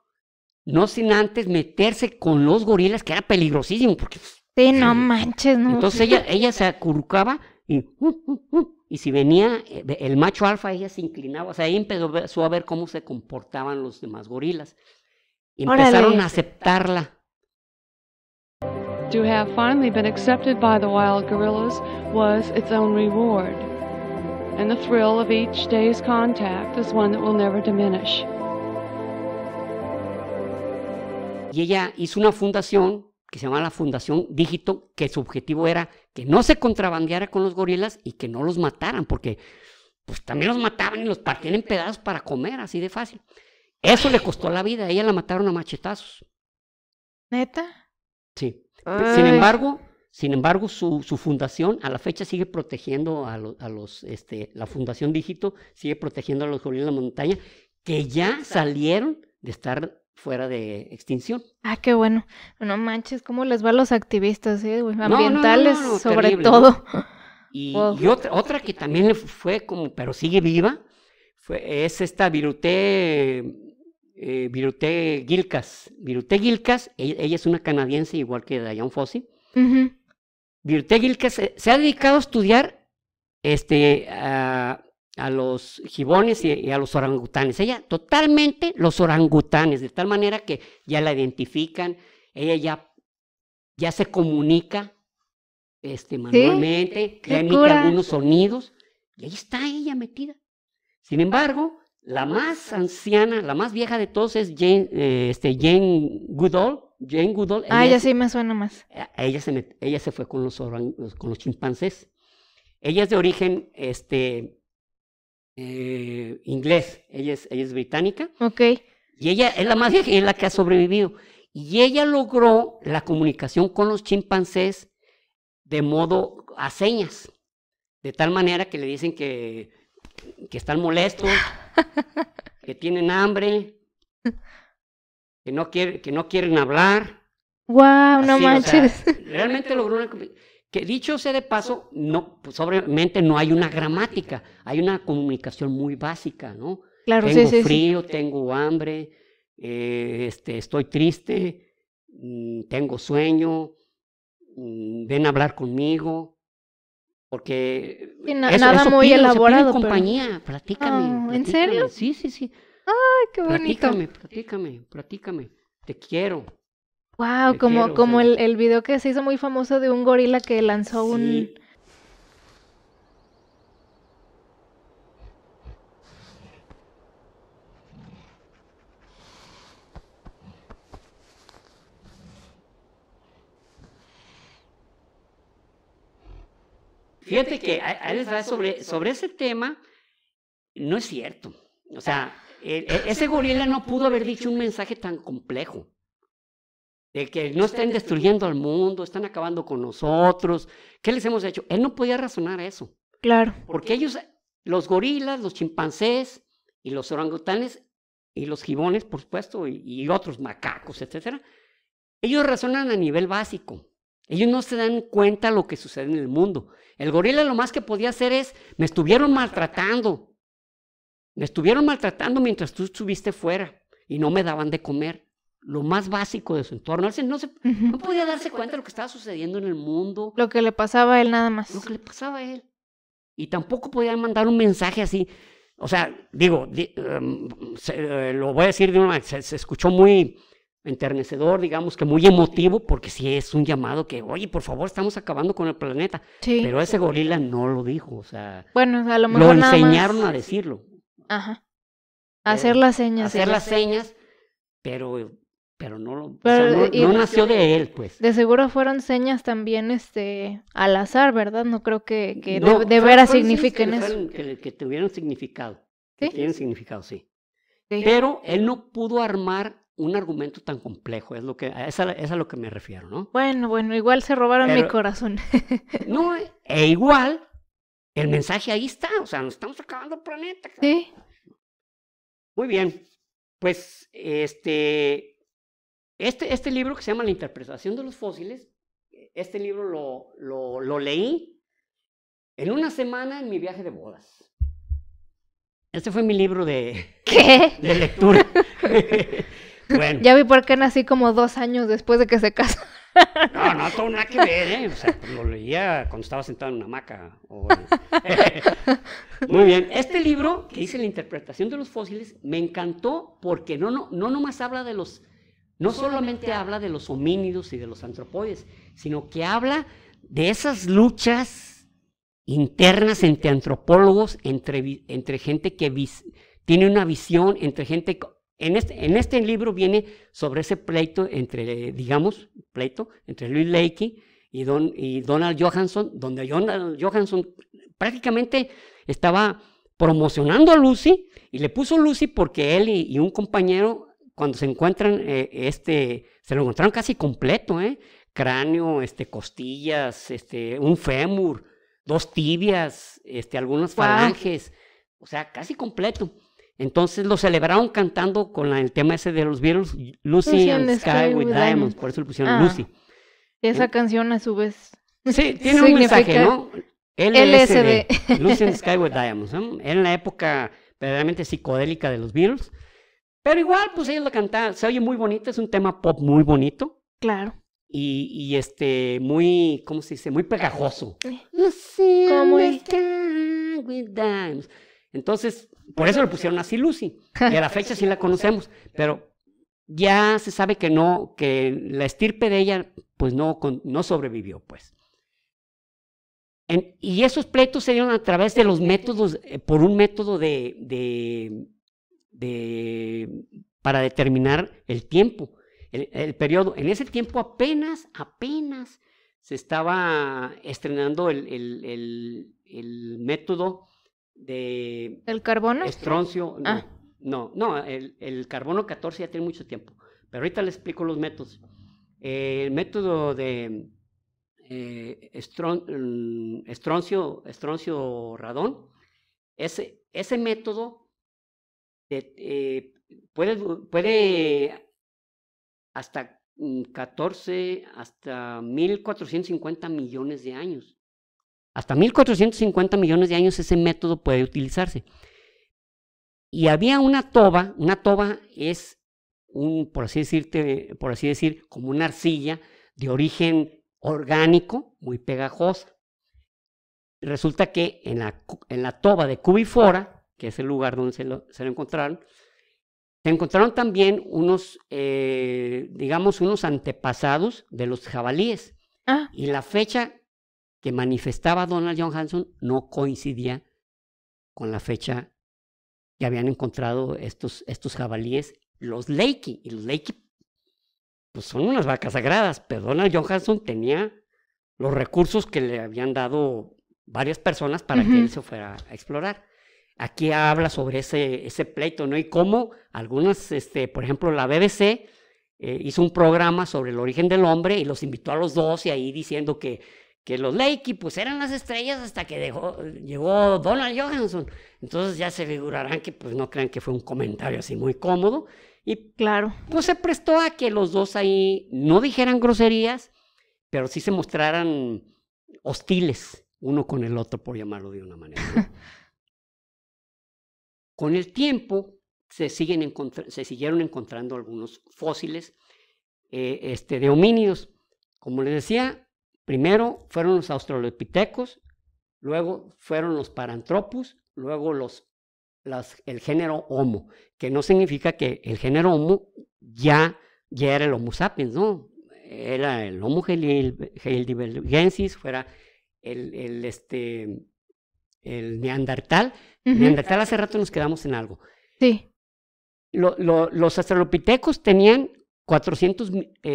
Speaker 2: no sin antes meterse con los gorilas, que era peligrosísimo, porque...
Speaker 1: Sí, no manches, no.
Speaker 2: Entonces ella se acurrucaba y si venía el macho alfa, ella se inclinaba, o sea, ahí empezó a ver cómo se comportaban los demás gorilas. Y empezaron a aceptarla.
Speaker 3: To have finally been accepted by the wild gorillas was its own reward. And the thrill of each day's contact is one that will never diminish.
Speaker 2: Y ella hizo una fundación que se llama la Fundación Dígito, que su objetivo era que no se contrabandeara con los gorilas y que no los mataran, porque pues también los mataban y los partían en pedazos para comer, así de fácil. Eso le costó la vida, a ella la mataron a machetazos.
Speaker 1: ¿Neta?
Speaker 2: Sí.
Speaker 1: Ay.
Speaker 2: Sin embargo, su fundación a la fecha sigue protegiendo la Fundación Dígito sigue protegiendo a los gorilas de la montaña que ya salieron de estar fuera de extinción.
Speaker 1: Ah, qué bueno. No manches, ¿cómo les va a los activistas, ambientales,
Speaker 2: no,
Speaker 1: sobre
Speaker 2: terrible,
Speaker 1: todo?
Speaker 2: ¿no? Y
Speaker 1: Wow.
Speaker 2: otra que también le fue como, pero sigue viva, es esta Viruté Gilkas. Viruté Gilkas, ella es una canadiense igual que Dian Fossey.
Speaker 1: Uh-huh.
Speaker 2: Viruté Gilkas se ha dedicado a estudiar a los gibones y a los orangutanes. Ella totalmente los orangutanes, de tal manera que ya la identifican, ella ya se comunica manualmente, ya emite algunos sonidos, y ahí está ella metida. Sin embargo, la más anciana, la más vieja de todos es Jane Goodall. Jane Goodall.
Speaker 1: Ella sí me suena más.
Speaker 2: Ella se fue con los chimpancés. Ella es de origen inglés, ella es británica.
Speaker 1: Ok.
Speaker 2: Y ella es la más vieja y es la que ha sobrevivido. Y ella logró la comunicación con los chimpancés de modo a señas, de tal manera que le dicen que están molestos, que tienen hambre, que no quieren hablar.
Speaker 1: Wow, no manches.
Speaker 2: O sea, realmente logró que, dicho sea de paso, pues obviamente no hay una gramática, hay una comunicación muy básica, ¿no?
Speaker 1: Claro,
Speaker 2: tengo
Speaker 1: sí.
Speaker 2: frío, tengo hambre, estoy triste, tengo sueño, ven a hablar conmigo, porque
Speaker 1: nada muy
Speaker 2: pido,
Speaker 1: elaborado.
Speaker 2: Compañía, platícame.
Speaker 1: ¿En serio?
Speaker 2: Sí.
Speaker 1: Ay, qué bonito.
Speaker 2: Platícame, te quiero.
Speaker 1: Wow, como el video que se hizo muy famoso de un gorila que lanzó un...
Speaker 2: fíjate que ahí les va sobre ese tema, no es cierto. O sea, ese gorila no pudo haber dicho un mensaje tan complejo. De que no estén destruyendo al mundo, están acabando con nosotros. ¿Qué les hemos hecho? Él no podía razonar eso.
Speaker 1: Claro.
Speaker 2: Porque ellos, los gorilas, los chimpancés y los orangutanes y los gibones, por supuesto, y otros macacos, etcétera, ellos razonan a nivel básico. Ellos no se dan cuenta de lo que sucede en el mundo. El gorila lo más que podía hacer es, me estuvieron maltratando mientras tú estuviste fuera y no me daban de comer. Lo más básico de su entorno. Él no podía darse cuenta de lo que estaba sucediendo en el mundo.
Speaker 1: Lo que le pasaba a él nada más.
Speaker 2: Lo que le pasaba a él. Y tampoco podía mandar un mensaje así. O sea, digo, lo voy a decir de una manera, se escuchó muy enternecedor, digamos que muy emotivo, porque sí es un llamado que, oye, por favor, estamos acabando con el planeta.
Speaker 1: Sí.
Speaker 2: Pero ese gorila no lo dijo, o sea,
Speaker 1: bueno, a lo mejor
Speaker 2: lo enseñaron
Speaker 1: nada más...
Speaker 2: a decirlo.
Speaker 1: Ajá. Hacer las señas.
Speaker 2: Hacer las señas, pero no,
Speaker 1: Pero,
Speaker 2: o sea, no nació de él, pues.
Speaker 1: De seguro fueron señas también al azar, ¿verdad? No creo que
Speaker 2: No,
Speaker 1: de veras signifiquen eso.
Speaker 2: Que tuvieran significado.
Speaker 1: ¿Sí?
Speaker 2: Que tienen significado, sí.
Speaker 1: Sí.
Speaker 2: Pero él no pudo armar un argumento tan complejo, es a lo que me refiero, ¿no?
Speaker 1: Bueno, igual se robaron mi corazón.
Speaker 2: No, igual, el mensaje ahí está, o sea, nos estamos acabando el planeta.
Speaker 1: Sí.
Speaker 2: Muy bien, pues, este libro que se llama La interpretación de los fósiles, este libro lo leí en una semana en mi viaje de bodas. Este fue mi libro de lectura. Bueno.
Speaker 1: Ya vi por qué nací como 2 años después de que se casó.
Speaker 2: No, todo nada que ver, ¿eh? O sea, lo leía cuando estaba sentado en una hamaca. Muy bien. Este libro, que dice La interpretación de los fósiles, me encantó porque no nomás habla de los... No solamente habla de los homínidos y de los antropoides, sino que habla de esas luchas internas entre antropólogos, entre gente que tiene una visión, entre gente... En este libro viene sobre ese pleito entre Louis Leakey y Donald Johanson, donde Donald Johanson prácticamente estaba promocionando a Lucy, y le puso Lucy porque él y un compañero, cuando se encuentran, se lo encontraron casi completo, cráneo, costillas, un fémur, 2 tibias, algunas falanges, o sea, casi completo. Entonces lo celebraron cantando con el tema ese de los Beatles, Lucy and the Sky with Diamonds, por eso le pusieron Lucy.
Speaker 1: Esa canción a su vez.
Speaker 2: Sí, tiene un mensaje, ¿no? LSD, Lucy and the Sky with Diamonds, ¿no? Era en la época verdaderamente psicodélica de los Beatles. Pero igual, pues ellos la cantaban, se oye muy bonito, es un tema pop muy bonito.
Speaker 1: Claro.
Speaker 2: Y muy, ¿cómo se dice? Muy pegajoso.
Speaker 1: ¿Cómo es?
Speaker 2: Entonces, por eso le pusieron así Lucy. Y a la fecha sí la conocemos, pero ya se sabe que no, que la estirpe de ella, pues no sobrevivió, pues. Y esos pleitos se dieron a través de los métodos, por un método para determinar el tiempo, el periodo. En ese tiempo apenas se estaba estrenando el método de...
Speaker 1: ¿El carbono?
Speaker 2: Estroncio. No, el carbono 14 ya tiene mucho tiempo, pero ahorita les explico los métodos. El método de estroncio radón, ese método puede hasta 1450 millones de años. Hasta 1450 millones de años ese método puede utilizarse. Y había una toba es por así decir, como una arcilla de origen orgánico, muy pegajosa. Resulta que en la toba de Cubifora, que es el lugar donde se lo encontraron, se encontraron también unos antepasados de los jabalíes. Y la fecha que manifestaba Donald Johanson no coincidía con la fecha que habían encontrado estos jabalíes, los Leakey. Y los Leakey, pues son unas vacas sagradas, pero Donald Johanson tenía los recursos que le habían dado varias personas para que él se fuera a explorar. Aquí habla sobre ese pleito, ¿no? Y cómo algunas, por ejemplo, la BBC hizo un programa sobre el origen del hombre y los invitó a los dos y ahí diciendo que los Leakey pues eran las estrellas hasta que llegó Donald Johansson. Entonces ya se figurarán que pues no crean que fue un comentario así muy cómodo. Y
Speaker 1: claro,
Speaker 2: pues se prestó a que los dos ahí no dijeran groserías, pero sí se mostraran hostiles uno con el otro, por llamarlo de una manera, ¿no? Con el tiempo se siguieron encontrando algunos fósiles de homínidos. Como les decía, primero fueron los australopithecus, luego fueron los Paranthropus, luego el género Homo, que no significa que el género Homo ya era el Homo sapiens, ¿no? Era el Homo heidelbergensis, fuera el Neandertal. Neandertal, hace rato nos quedamos en algo.
Speaker 1: Sí.
Speaker 2: Los australopithecus tenían 400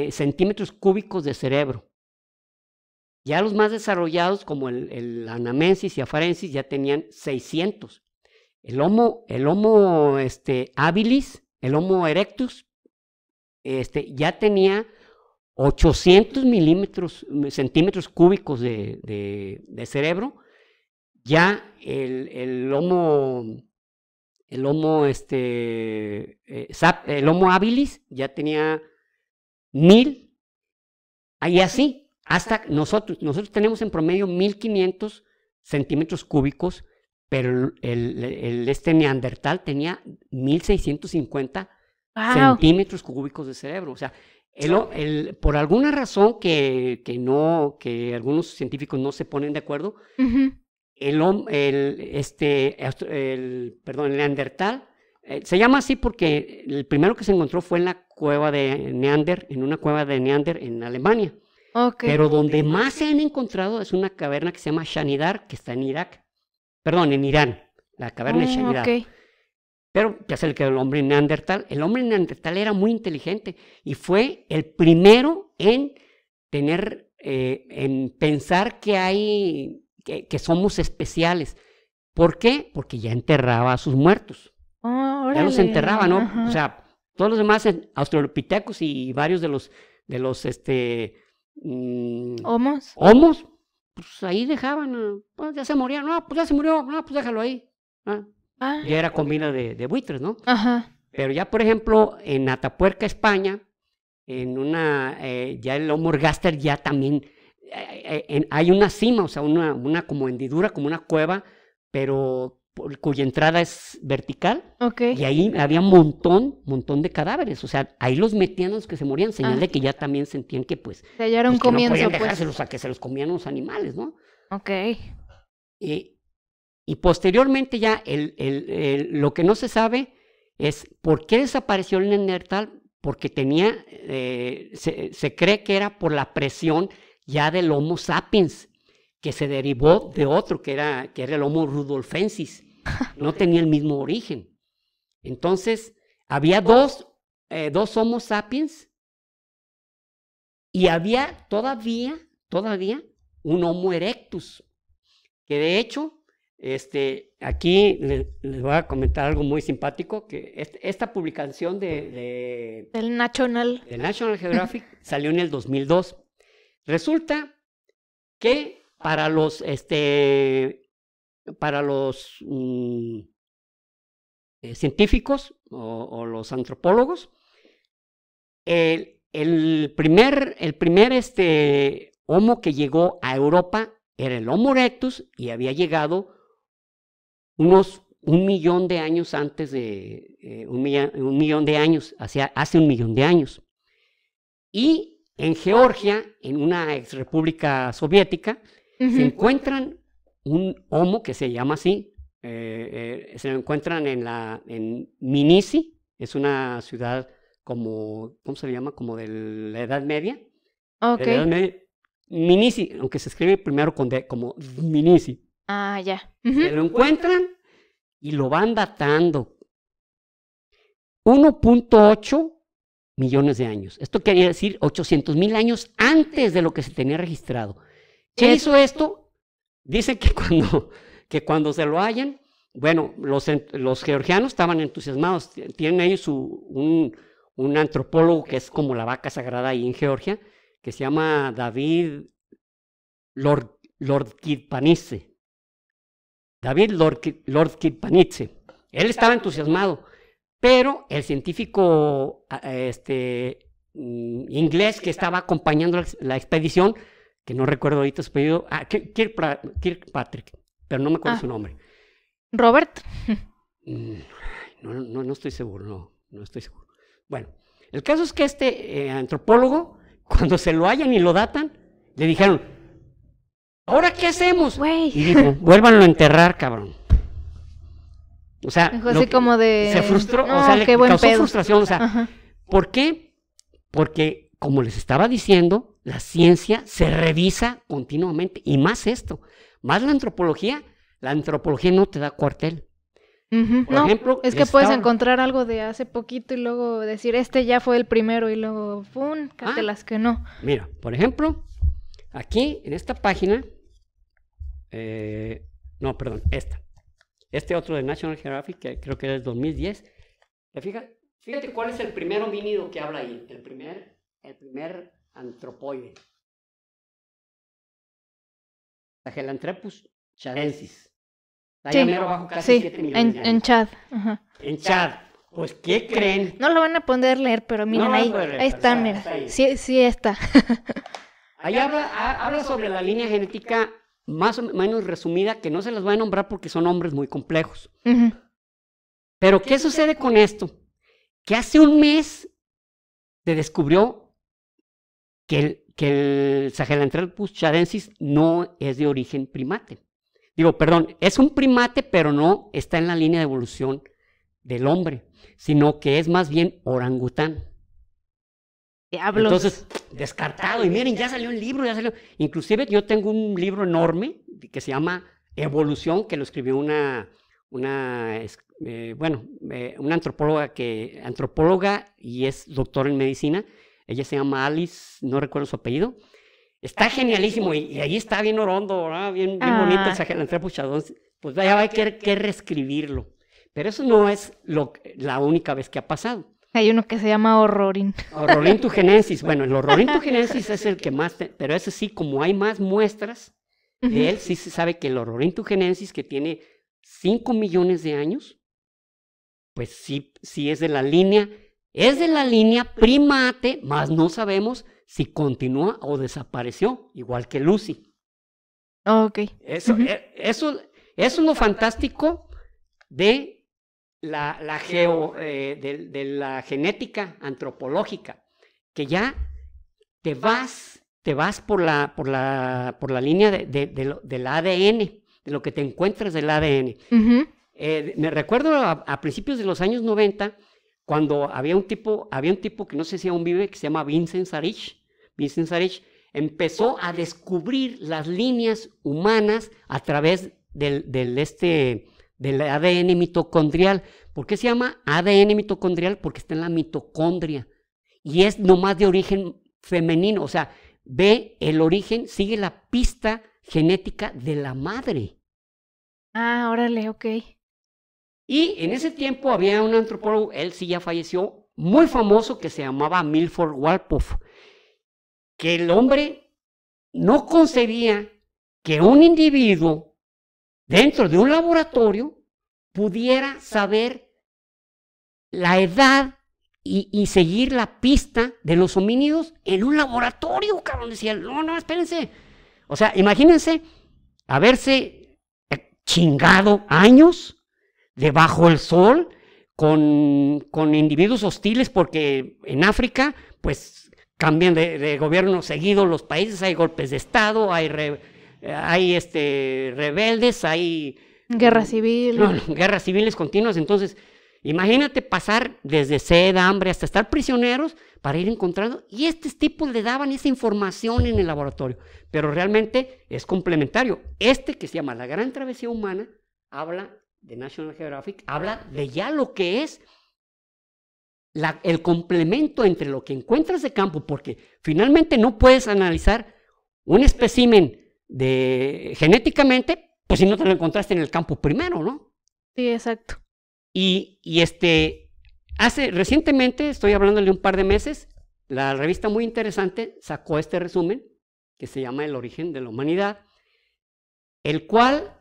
Speaker 2: centímetros cúbicos de cerebro. Ya los más desarrollados, como el Anamensis y Afarensis, ya tenían 600. El Homo habilis, el Homo erectus, ya tenía 800 centímetros cúbicos de cerebro. Ya el Homo habilis ya tenía 1000, ahí así, hasta nosotros tenemos en promedio 1500 centímetros cúbicos, pero el Neandertal tenía 1650 centímetros cúbicos de cerebro. O sea, por alguna razón que algunos científicos no se ponen de acuerdo, el Neandertal se llama así porque el primero que se encontró fue en la cueva de Neander, en una cueva de Neander en Alemania.
Speaker 1: Okay.
Speaker 2: Pero donde más se han encontrado es una caverna que se llama Shanidar, que está en en Irán, la caverna de Shanidar.
Speaker 1: Okay.
Speaker 2: Pero ya se le quedó el hombre Neandertal. El hombre Neandertal era muy inteligente y fue el primero en pensar que somos especiales. ¿Por qué? Porque ya enterraba a sus muertos. Ya los enterraba, ¿no? Ajá. O sea, todos los demás australopithecus y varios de los homos, pues ahí dejaban, pues ya se morían, no, pues ya se murió, no, pues déjalo ahí. Ya era comida de buitres, ¿no?
Speaker 1: Ajá.
Speaker 2: Pero ya, por ejemplo, en Atapuerca, España, ya el Homo ergaster ya también, hay una cima, o sea, una como hendidura, como una cueva, pero cuya entrada es vertical.
Speaker 1: Okay.
Speaker 2: Y ahí había un montón de cadáveres, o sea, ahí los metían los que se morían, señal de que ya también sentían que pues,
Speaker 1: ya era un comienzo,
Speaker 2: no podían dejárselos a que se los comían los animales, ¿no?
Speaker 1: Okay.
Speaker 2: Y posteriormente ya lo que no se sabe es por qué desapareció el Neandertal, porque tenía, se cree que era por la presión ya del Homo sapiens, que se derivó de otro, que era el Homo rudolfensis. No tenía el mismo origen. Entonces, había dos Homo sapiens y había todavía un Homo erectus, que de hecho, aquí les voy a comentar algo muy simpático, que esta publicación del
Speaker 1: National
Speaker 2: Geographic salió en el 2002. Resulta que para los científicos o los antropólogos, el primer Homo que llegó a Europa era el Homo erectus y había llegado unos 1 millón de años antes de un millón de años, hace 1 millón de años. Y en Georgia, en una exrepública soviética, se encuentran un Homo que se llama así, se lo encuentran en Minisi, es una ciudad ¿cómo se le llama? Como de la Edad Media.
Speaker 1: Ok.
Speaker 2: De la Edad Media. Minisi, aunque se escribe primero como Minisi.
Speaker 1: Ah, ya.
Speaker 2: Se lo encuentran y lo van datando. 1.8 millones de años. Esto quería decir 800,000 años antes de lo que se tenía registrado. ¿Qué hizo esto? Dicen que cuando se lo hallan, bueno, los georgianos estaban entusiasmados. Tienen ellos un antropólogo que es como la vaca sagrada ahí en Georgia, que se llama David Lordkipanidze. David Lordkipanidze. Él estaba entusiasmado, pero el científico inglés que estaba acompañando la expedición, que no recuerdo ahorita su apellido, Kirkpatrick, pero no me acuerdo su nombre.
Speaker 1: ¿Robert?
Speaker 2: No estoy seguro, no estoy seguro. Bueno, el caso es que este antropólogo, cuando se lo hallan y lo datan, le dijeron, ¿ahora qué hacemos?
Speaker 1: Wey.
Speaker 2: Y dijo, vuélvanlo a enterrar, cabrón. O sea,
Speaker 1: así como de...
Speaker 2: se frustró,
Speaker 1: no,
Speaker 2: o sea, le
Speaker 1: qué buen
Speaker 2: causó
Speaker 1: pedo.
Speaker 2: frustración. O sea,
Speaker 1: Ajá.
Speaker 2: ¿por qué? Porque, como les estaba diciendo, la ciencia se revisa continuamente, y más esto, más la antropología no te da cuartel. Por
Speaker 1: No,
Speaker 2: ejemplo,
Speaker 1: es que puedes encontrar algo de hace poquito y luego decir, este ya fue el primero, y luego, ¡pum!, cátelas que no.
Speaker 2: Mira, por ejemplo, aquí en esta página, no, perdón, este otro de National Geographic, que creo que es 2010, fíjate cuál es el primer homínido que habla ahí, el primer antropoide. Sahelanthropus chadensis. Está allá mero abajo, casi 7 millones de años.
Speaker 1: En Chad. Ajá.
Speaker 2: En Chad. Pues, ¿qué creen?
Speaker 1: No lo van a poder leer, pero miren, ahí está, mira. Sí está.
Speaker 2: Ahí habla sobre la línea genética más o menos resumida, que no se las voy a nombrar porque son nombres muy complejos. Pero, ¿qué sucede con esto? Que hace un mes se descubrió que el Sahelanthropus chadensis no es de origen primate. Es un primate, pero no está en la línea de evolución del hombre, sino que es más bien orangután.
Speaker 1: Diablos.
Speaker 2: Entonces, descartado. Y miren, ya salió el libro, Inclusive yo tengo un libro enorme que se llama Evolución, que lo escribió una antropóloga y es doctora en medicina. Ella se llama Alice, no recuerdo su apellido. Está genialísimo y ahí está bien orondo, ¿verdad? Bien bonito el Sahelanthropus chadensis. Pues ya hay que reescribirlo. Pero eso no es la única vez que ha pasado.
Speaker 1: Hay uno que se llama Horrorin.
Speaker 2: Horrorintugenensis. Bueno, el Horrorintugenensis es el que más, pero ese sí, como hay más muestras de él, sí se sabe que el Horrorintugenensis, que tiene 5 millones de años, pues sí es de la línea primate, más no sabemos si continúa o desapareció, igual que Lucy.
Speaker 1: Ok.
Speaker 2: Eso es lo fantástico de la genética antropológica, que ya te vas por la línea del ADN, de lo que te encuentras del ADN. Me recuerdo a principios de los años 90, cuando había un tipo que no sé si aún vive, que se llama Vincent Sarich. Vincent Sarich empezó a descubrir las líneas humanas a través del ADN mitocondrial. ¿Por qué se llama ADN mitocondrial? Porque está en la mitocondria y es nomás de origen femenino, o sea, ve el origen, sigue la pista genética de la madre.
Speaker 1: Ah, órale, ok.
Speaker 2: Y en ese tiempo había un antropólogo, él sí ya falleció, muy famoso, que se llamaba Milford Walpoff, que el hombre no concebía que un individuo dentro de un laboratorio pudiera saber la edad y seguir la pista de los homínidos en un laboratorio, cabrón. Decía, no, espérense. O sea, imagínense haberse chingado años debajo del sol con individuos hostiles, porque en África, pues, cambian de gobierno seguido los países, hay golpes de Estado, hay rebeldes, hay...
Speaker 1: Guerra civil.
Speaker 2: Guerras civiles continuas. Entonces, imagínate pasar desde sed, hambre, hasta estar prisioneros para ir encontrando. Y estos tipos le daban esa información en el laboratorio. Pero realmente es complementario. Que se llama La Gran Travesía Humana, habla de National Geographic, habla de ya lo que es el complemento entre lo que encuentras de campo, porque finalmente no puedes analizar un espécimen genéticamente, pues si no te lo encontraste en el campo primero, ¿no?
Speaker 1: Sí, exacto.
Speaker 2: Y recientemente, estoy hablándole de un par de meses, la revista muy interesante sacó este resumen que se llama El origen de la humanidad, el cual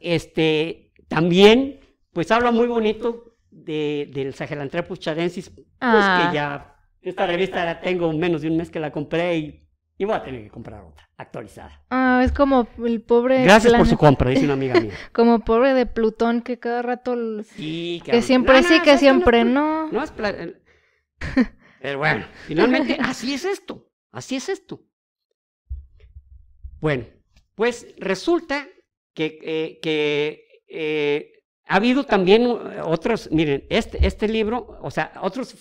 Speaker 2: también pues habla muy bonito del Sahelanthropus chadensis, pues que ya esta revista la tengo menos de un mes que la compré y voy a tener que comprar otra, actualizada.
Speaker 1: Es como el pobre...
Speaker 2: Gracias por su compra, dice una amiga mía.
Speaker 1: Como pobre de Plutón, que cada rato...
Speaker 2: Sí,
Speaker 1: que siempre sí, que siempre no.
Speaker 2: No es... Pero bueno, finalmente, así es esto. Bueno, pues resulta que ha habido también otros, miren, este libro, o sea, otros,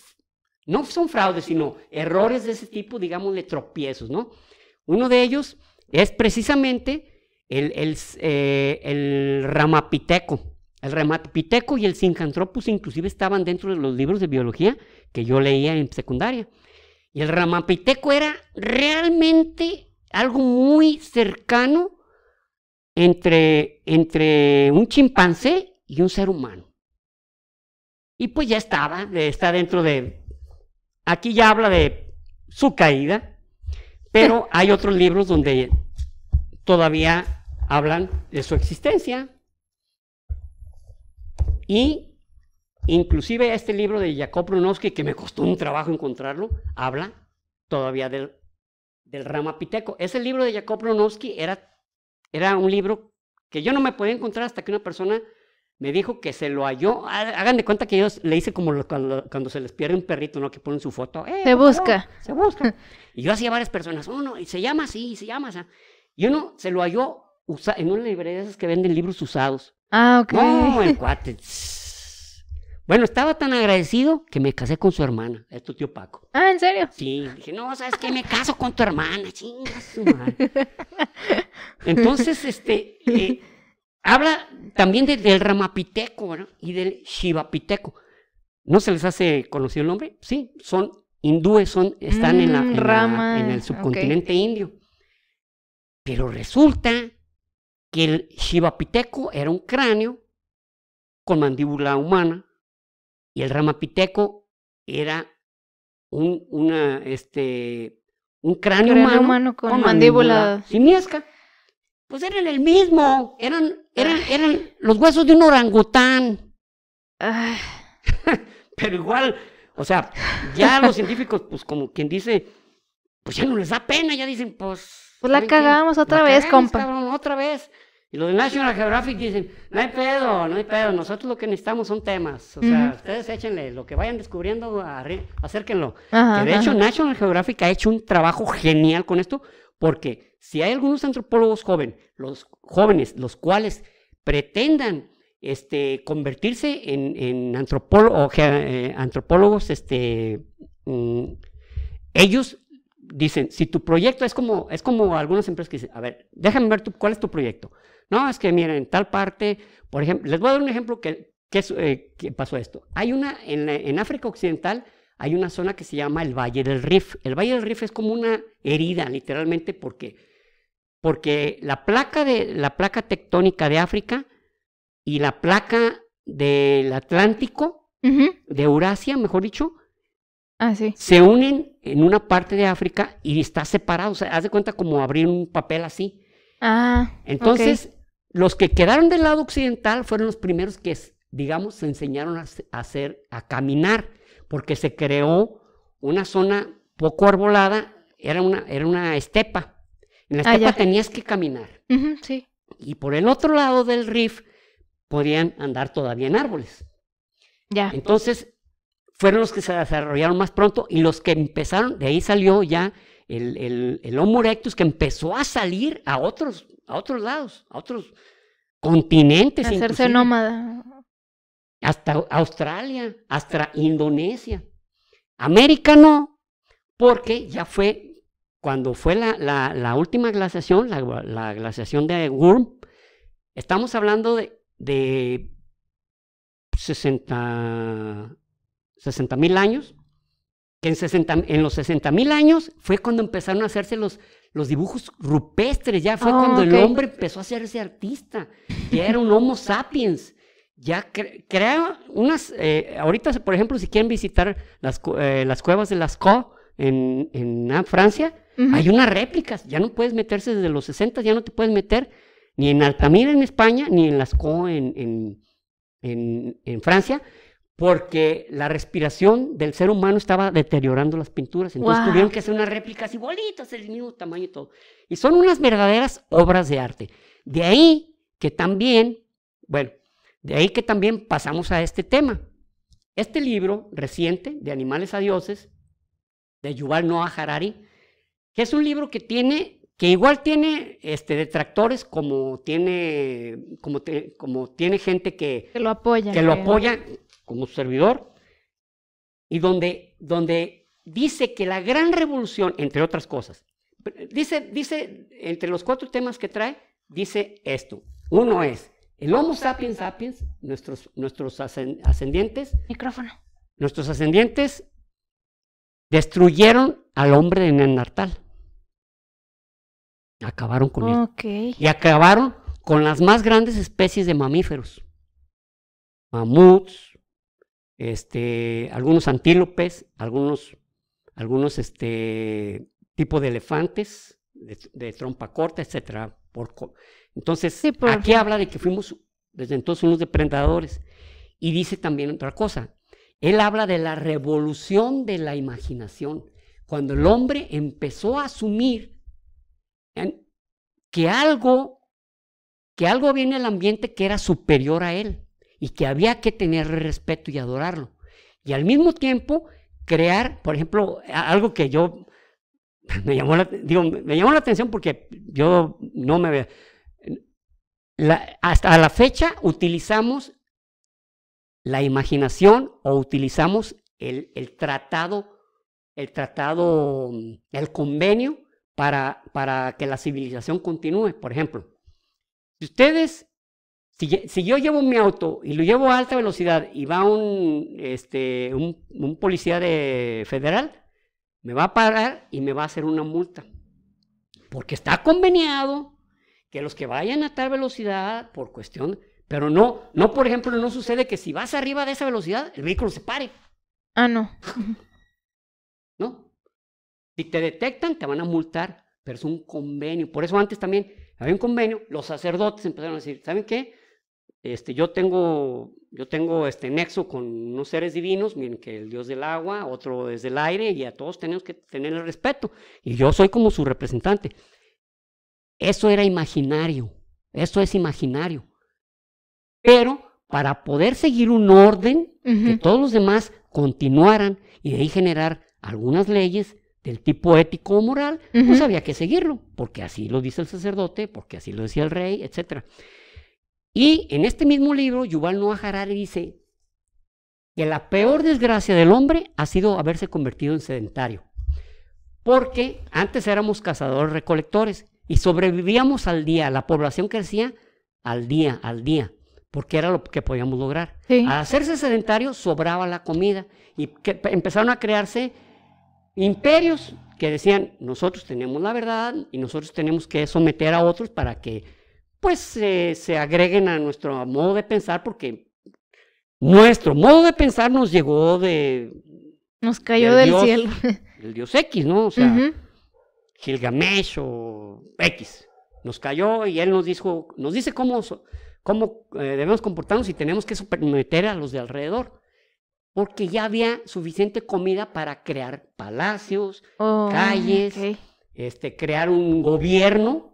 Speaker 2: no son fraudes, sino errores de ese tipo, digamos, de tropiezos, ¿no? Uno de ellos es precisamente el Ramapiteco. El Ramapiteco y el Sinjanthropus inclusive estaban dentro de los libros de biología que yo leía en secundaria. Y el Ramapiteco era realmente algo muy cercano entre un chimpancé y un ser humano. Y pues ya está dentro de... Aquí ya habla de su caída, pero hay otros libros donde todavía hablan de su existencia. Y inclusive este libro de Jacob Bronowski, que me costó un trabajo encontrarlo, habla todavía del Ramapiteco. Ese libro de Jacob Bronowski era un libro que yo no me podía encontrar hasta que una persona me dijo que se lo halló. Hagan de cuenta que yo le hice como cuando se les pierde un perrito, ¿no? Que ponen su foto.
Speaker 1: Se busca.
Speaker 2: Se busca. Y yo hacía varias personas. Uno, y se llama así, se llama así. Y uno se lo halló en una librería de esas que venden libros usados.
Speaker 1: Ok.
Speaker 2: No, el cuate. Bueno, estaba tan agradecido que me casé con su hermana, es tu tío Paco.
Speaker 1: ¿En serio?
Speaker 2: Sí, dije, no, ¿sabes qué? Me caso con tu hermana, chinga su madre. Entonces, habla también del Ramapiteco, ¿verdad? Y del Shivapiteco. ¿No se les hace conocido el nombre? Sí, son hindúes, están en el subcontinente indio. Pero resulta que el Shivapiteco era un cráneo con mandíbula humana y el Ramapiteco era un cráneo humano
Speaker 1: con mandíbula
Speaker 2: simiesca. Pues eran el mismo, eran los huesos de un orangután. Pero igual, o sea, ya los científicos, pues como quien dice, pues ya no les da pena, ya dicen, pues
Speaker 1: la cagamos otra vez, compa.
Speaker 2: Cabrón, otra vvez. Y los de National Geographic dicen, no hay pedo, nosotros lo que necesitamos son temas. O sea, ustedes échenle, lo que vayan descubriendo, acérquenlo. Que de hecho National Geographic ha hecho un trabajo genial con esto, porque si hay algunos antropólogos jóvenes, los cuales pretendan convertirse en antropólogos, ellos dicen, si tu proyecto es como algunas empresas que dicen, a ver, déjame ver cuál es tu proyecto. No, es que miren, en tal parte, por ejemplo, les voy a dar un ejemplo que pasó esto. Hay en África Occidental, hay una zona que se llama el Valle del Rif. El Valle del Rif es como una herida, literalmente, porque la placa tectónica de África y la placa del Atlántico, de Eurasia, mejor dicho,
Speaker 1: sí,
Speaker 2: se unen en una parte de África y está separado. O sea, haz de cuenta como abrir un papel así. Entonces, los que quedaron del lado occidental fueron los primeros que, digamos, se enseñaron a caminar, porque se creó una zona poco arbolada, era una estepa. En la estepa tenías que caminar.
Speaker 1: Sí.
Speaker 2: Y por el otro lado del Rif podían andar todavía en árboles.
Speaker 1: Ya.
Speaker 2: Entonces, fueron los que se desarrollaron más pronto y los que empezaron, de ahí salió ya el Homo erectus, que empezó a salir a otros lados, a otros continentes.
Speaker 1: Hacerse
Speaker 2: inclusive.
Speaker 1: nómada.
Speaker 2: Hasta Australia, hasta Indonesia. América no, porque ya fue, cuando fue la última glaciación, la glaciación de Würm, estamos hablando de 60,000 años, que en los 60,000 años fue cuando empezaron a hacerse los los dibujos rupestres, ya fue
Speaker 1: Oh,
Speaker 2: cuando el
Speaker 1: ok.
Speaker 2: hombre empezó a hacerse artista, ya era un Homo sapiens, ya crea unas, ahorita por ejemplo si quieren visitar las cuevas de Lascaux en Francia,
Speaker 1: Ujú.
Speaker 2: hay unas réplicas, ya no puedes meterse desde los 60, ya no te puedes meter ni en Altamira en España, ni en Lascaux en Francia, porque la respiración del ser humano estaba deteriorando las pinturas. Entonces
Speaker 1: Wow.
Speaker 2: tuvieron que hacer unas réplicas igualitas, del mismo tamaño y todo. Y son unas verdaderas obras de arte. De ahí que también, bueno, de ahí que también pasamos a este tema. Este libro reciente, De animales a dioses, de Yuval Noah Harari, que es un libro que igual tiene detractores, como tiene gente que
Speaker 1: Que lo apoyan.
Speaker 2: lo apoya como servidor, y donde dice que la gran revolución, entre otras cosas, dice entre los 4 temas que trae, dice esto. Uno es el Homo sapiens sapiens, nuestros ascendientes,
Speaker 1: Micrófono.
Speaker 2: nuestros ascendientes destruyeron al hombre de Neandertal. Acabaron con él.
Speaker 1: Ok.
Speaker 2: Y acabaron con las más grandes especies de mamíferos. Mamuts, algunos antílopes, algunos tipos de elefantes, de trompa corta, etcétera. Entonces,
Speaker 1: Sí,
Speaker 2: aquí habla de que fuimos desde entonces unos depredadores. Y dice también otra cosa. Él habla de la revolución de la imaginación. Cuando el hombre empezó a asumir que algo había en el ambiente que era superior a él y que había que tenerle respeto y adorarlo. Y al mismo tiempo crear, por ejemplo, algo que yo me llamó la atención porque yo no me... hasta la fecha utilizamos la imaginación o utilizamos el convenio para que la civilización continúe. Por ejemplo, si yo llevo mi auto y lo llevo a alta velocidad y va un policía federal, me va a parar y me va a hacer una multa. Porque está conveniado que los que vayan a tal velocidad por cuestión, pero no, por ejemplo, no sucede que si vas arriba de esa velocidad, el vehículo se pare.
Speaker 1: Ah, no.
Speaker 2: ¿No? Si te detectan, te van a multar, pero es un convenio. Por eso antes también había un convenio, los sacerdotes empezaron a decir, ¿saben qué? Yo tengo nexo con unos seres divinos, miren que el Dios del agua, otro es del aire, y a todos tenemos que tener el respeto. Y yo soy como su representante. Eso era imaginario, eso es imaginario. Pero para poder seguir un orden, que todos los demás continuaran y de ahí generar algunas leyes del tipo ético o moral, pues había que seguirlo, porque así lo dice el sacerdote, porque así lo decía el rey, etc. Y en este mismo libro, Yuval Noah Harari dice que la peor desgracia del hombre ha sido haberse convertido en sedentario, porque antes éramos cazadores-recolectores y sobrevivíamos al día, la población crecía al día, porque era lo que podíamos lograr.
Speaker 1: Sí.
Speaker 2: Al hacerse sedentario sobraba la comida y empezaron a crearse imperios que decían, nosotros tenemos la verdad y nosotros tenemos que someter a otros para que pues se agreguen a nuestro modo de pensar, porque nuestro modo de pensar nos llegó
Speaker 1: nos cayó del cielo.
Speaker 2: El dios X, ¿no? O sea, Gilgamesh o X. Nos cayó y él nos dice cómo debemos comportarnos y tenemos que someter a los de alrededor. Porque ya había suficiente comida para crear palacios, calles, crear un gobierno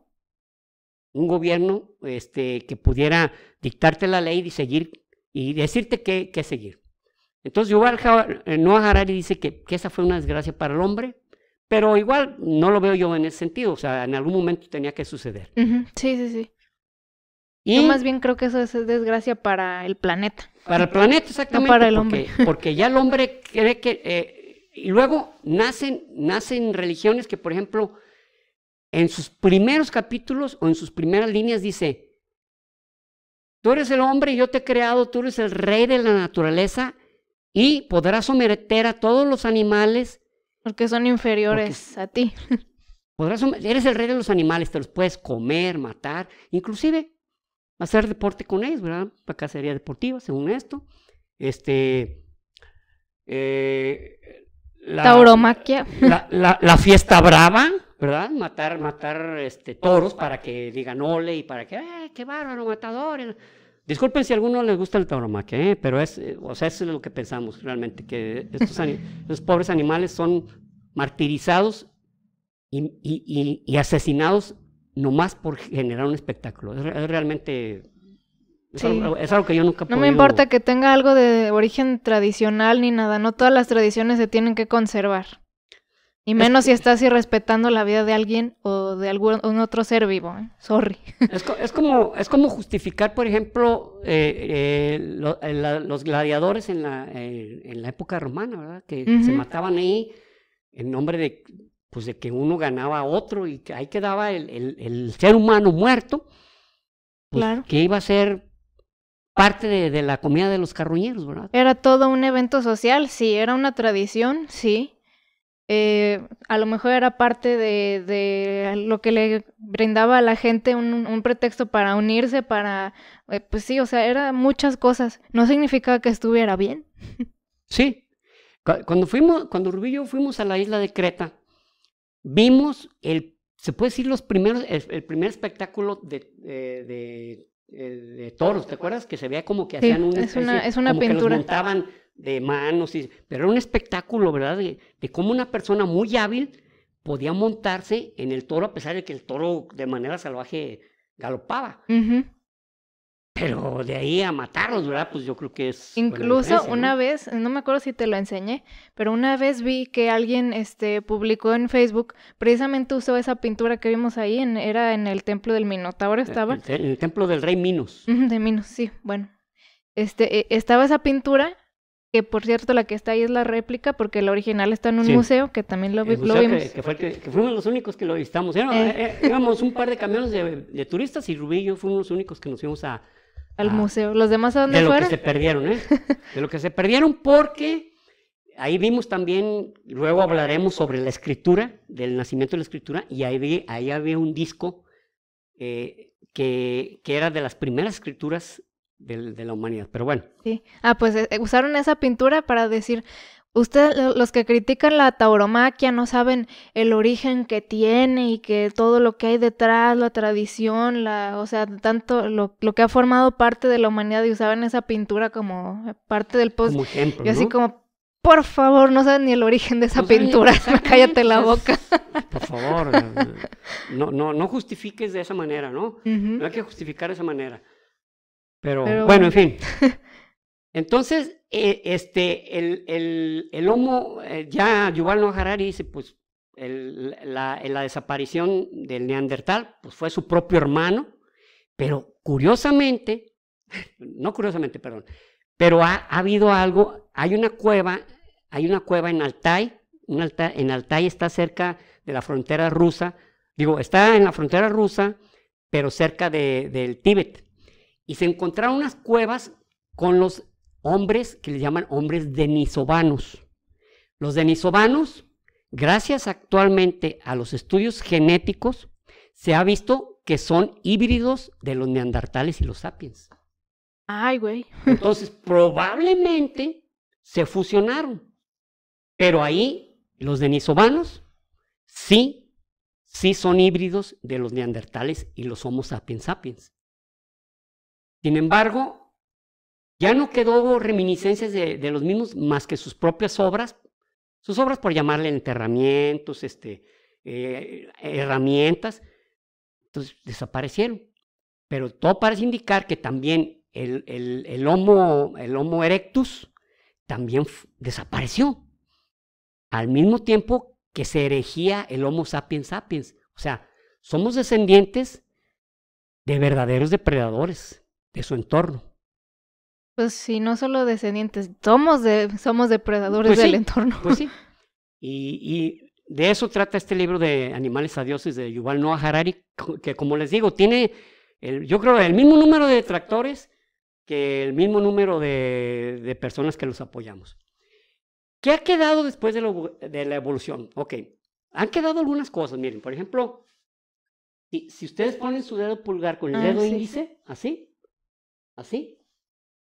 Speaker 2: que pudiera dictarte la ley y seguir y decirte qué seguir. Entonces Yuval Noah Harari dice que esa fue una desgracia para el hombre, pero igual no lo veo yo en ese sentido, o sea, en algún momento tenía que suceder.
Speaker 1: Sí.
Speaker 2: Y
Speaker 1: yo más bien creo que eso es desgracia para el planeta.
Speaker 2: Para el planeta, exactamente.
Speaker 1: No para el hombre.
Speaker 2: Porque ya el hombre cree que... y luego nacen religiones que, por ejemplo, en sus primeros capítulos o en sus primeras líneas dice, tú eres el hombre y yo te he creado, tú eres el rey de la naturaleza y podrás someter a todos los animales.
Speaker 1: Porque son inferiores a ti.
Speaker 2: Eres el rey de los animales, te los puedes comer, matar, inclusive hacer deporte con ellos, ¿verdad? La cacería deportiva, según esto.
Speaker 1: Tauromaquia.
Speaker 2: La fiesta brava, ¿verdad? Matar toros para que digan ole y para que, qué bárbaro, matadores. Disculpen si a alguno les gusta el tauromaquia, pero eso es lo que pensamos realmente, que estos pobres animales son martirizados y asesinados nomás por generar un espectáculo. Es realmente...
Speaker 1: Sí.
Speaker 2: Es algo que yo nunca he
Speaker 1: No me importa que tenga algo de origen tradicional ni nada, no todas las tradiciones se tienen que conservar. Y menos si estás irrespetando la vida de alguien o de algún otro ser vivo. Sorry.
Speaker 2: Es como justificar, por ejemplo, los gladiadores en la época romana, ¿verdad? Que se mataban ahí en nombre de que uno ganaba a otro y que ahí quedaba el ser humano muerto, pues,
Speaker 1: claro.
Speaker 2: Que iba a ser parte de la comida de los carroñeros, ¿verdad?
Speaker 1: Era todo un evento social, sí, era una tradición, sí. A lo mejor era parte de lo que le brindaba a la gente un pretexto para unirse, pues sí, o sea, era muchas cosas. No significaba que estuviera bien.
Speaker 2: Sí. Cuando Rubí y yo fuimos a la isla de Creta, vimos se puede decir el primer espectáculo de toros, ¿te acuerdas? Que se veía como que hacían
Speaker 1: es una
Speaker 2: como
Speaker 1: pintura.
Speaker 2: Que los montaban de manos, pero era un espectáculo, ¿verdad? De cómo una persona muy hábil podía montarse en el toro a pesar de que el toro de manera salvaje galopaba. Pero de ahí a matarlos, ¿verdad? Pues yo creo que es...
Speaker 1: Incluso una vez, no me acuerdo si te lo enseñé, pero una vez vi que alguien publicó en Facebook, precisamente usó esa pintura que vimos ahí, era en el templo del Minotauro, estaba.
Speaker 2: En el templo del rey Minos.
Speaker 1: De Minos, sí, bueno. Estaba esa pintura, que por cierto la que está ahí es la réplica, porque la original está en un museo, que también lo vimos.
Speaker 2: Que fuimos los únicos que lo visitamos. Íbamos un par de camiones de turistas y Rubí y yo fuimos los únicos que nos fuimos al
Speaker 1: museo. ¿Los demás a dónde fueron?
Speaker 2: De lo que se perdieron, De lo que se perdieron porque ahí vimos también, luego hablaremos sobre la escritura, del nacimiento de la escritura, y ahí había un disco que era de las primeras escrituras de la humanidad, pero bueno.
Speaker 1: Sí. Pues usaron esa pintura para decir, ustedes, los que critican la tauromaquia, no saben el origen que tiene y que todo lo que hay detrás, la tradición, o sea, tanto lo que ha formado parte de la humanidad, y usaban esa pintura como parte del post.
Speaker 2: Como ejemplo,
Speaker 1: y así
Speaker 2: ¿no?
Speaker 1: como, por favor, no saben ni el origen de esa pintura, cállate la boca.
Speaker 2: Por favor, no justifiques de esa manera, ¿no? No hay que justificar de esa manera. Pero bueno, en fin. Entonces, el Homo, ya Yuval Noah Harari dice, pues, la desaparición del Neandertal, pues fue su propio hermano, pero pero ha habido algo, hay una cueva en Altai, en Altai está cerca de la frontera rusa, está en la frontera rusa, pero cerca del Tíbet. Y se encontraron unas cuevas con los hombres que les llaman hombres denisovanos. Los denisovanos, gracias actualmente a los estudios genéticos, se ha visto que son híbridos de los neandertales y los sapiens.
Speaker 1: Ay, güey.
Speaker 2: Entonces, probablemente se fusionaron. Pero ahí, los denisovanos sí son híbridos de los neandertales y los Homo sapiens sapiens. Sin embargo, ya no quedó reminiscencias de los mismos más que sus propias obras, por llamarle enterramientos, herramientas, entonces desaparecieron. Pero todo parece indicar que también el Homo erectus también desapareció, al mismo tiempo que se erigía el Homo sapiens sapiens. O sea, somos descendientes de verdaderos depredadores de su entorno.
Speaker 1: Pues sí, no solo descendientes, somos depredadores del entorno.
Speaker 2: Pues sí. Y de eso trata este libro de Animales a Dioses de Yuval Noah Harari, que como les digo, tiene, yo creo, el mismo número de detractores que el mismo número de personas que los apoyamos. ¿Qué ha quedado después de la evolución? Ok, Han quedado algunas cosas, miren, por ejemplo, si ustedes ponen su dedo pulgar con el dedo
Speaker 1: sí.
Speaker 2: índice, así,